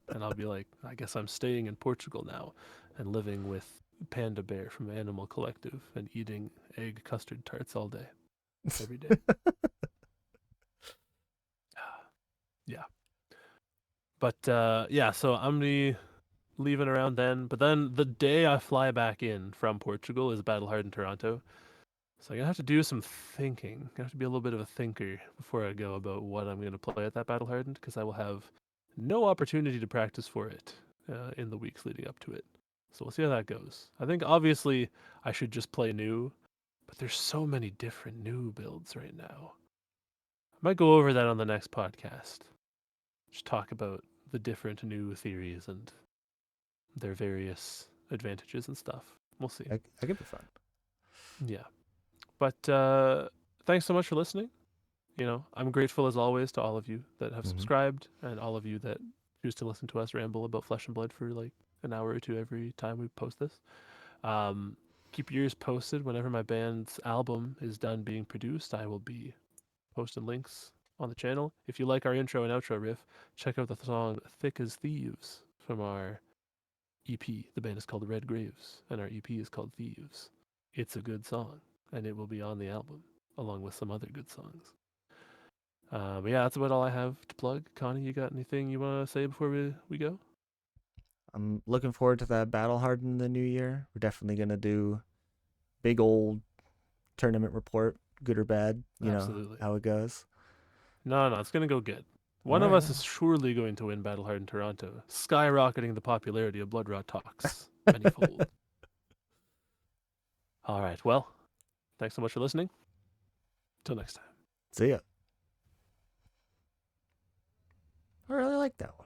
And I'll be like, I guess I'm staying in Portugal now and living with Panda Bear from Animal Collective and eating egg custard tarts all day, every day. Yeah. But yeah, so I'm be leaving around then. But then the day I fly back in from Portugal is Battle Hard in Toronto. So I'm gonna have to do some thinking. I have to be a little bit of a thinker before I go about what I'm gonna play at that Battle Hardened, because I will have no opportunity to practice for it in the weeks leading up to it. So we'll see how that goes. I think obviously I should just play new, but there's so many different new builds right now. I might go over that on the next podcast. Just talk about the different new theories and their various advantages and stuff. We'll see. I could be fun. Yeah. But thanks so much for listening. I'm grateful as always to all of you that have Mm-hmm. subscribed and all of you that choose to listen to us ramble about Flesh and Blood for like an hour or two every time we post this. Um, keep your ears posted whenever my band's album is done being produced. I will be posting links on the channel. If you like our intro and outro riff, check out the song Thick as Thieves from our EP. The band is called Red Graves, and our EP is called Thieves. It's a good song, and it will be on the album, along with some other good songs. But yeah, that's about all I have to plug. Connie, you got anything you want to say before we go? I'm looking forward to that battle hard in the new year. We're definitely gonna do big old tournament report, good or bad. You know Absolutely. how it goes. No, it's gonna go good. One of Alright. us is surely going to win Battle Hard in Toronto, skyrocketing the popularity of Bloodrot Talks manyfold. All right, well, thanks so much for listening. Till next time. See ya. I really like that one.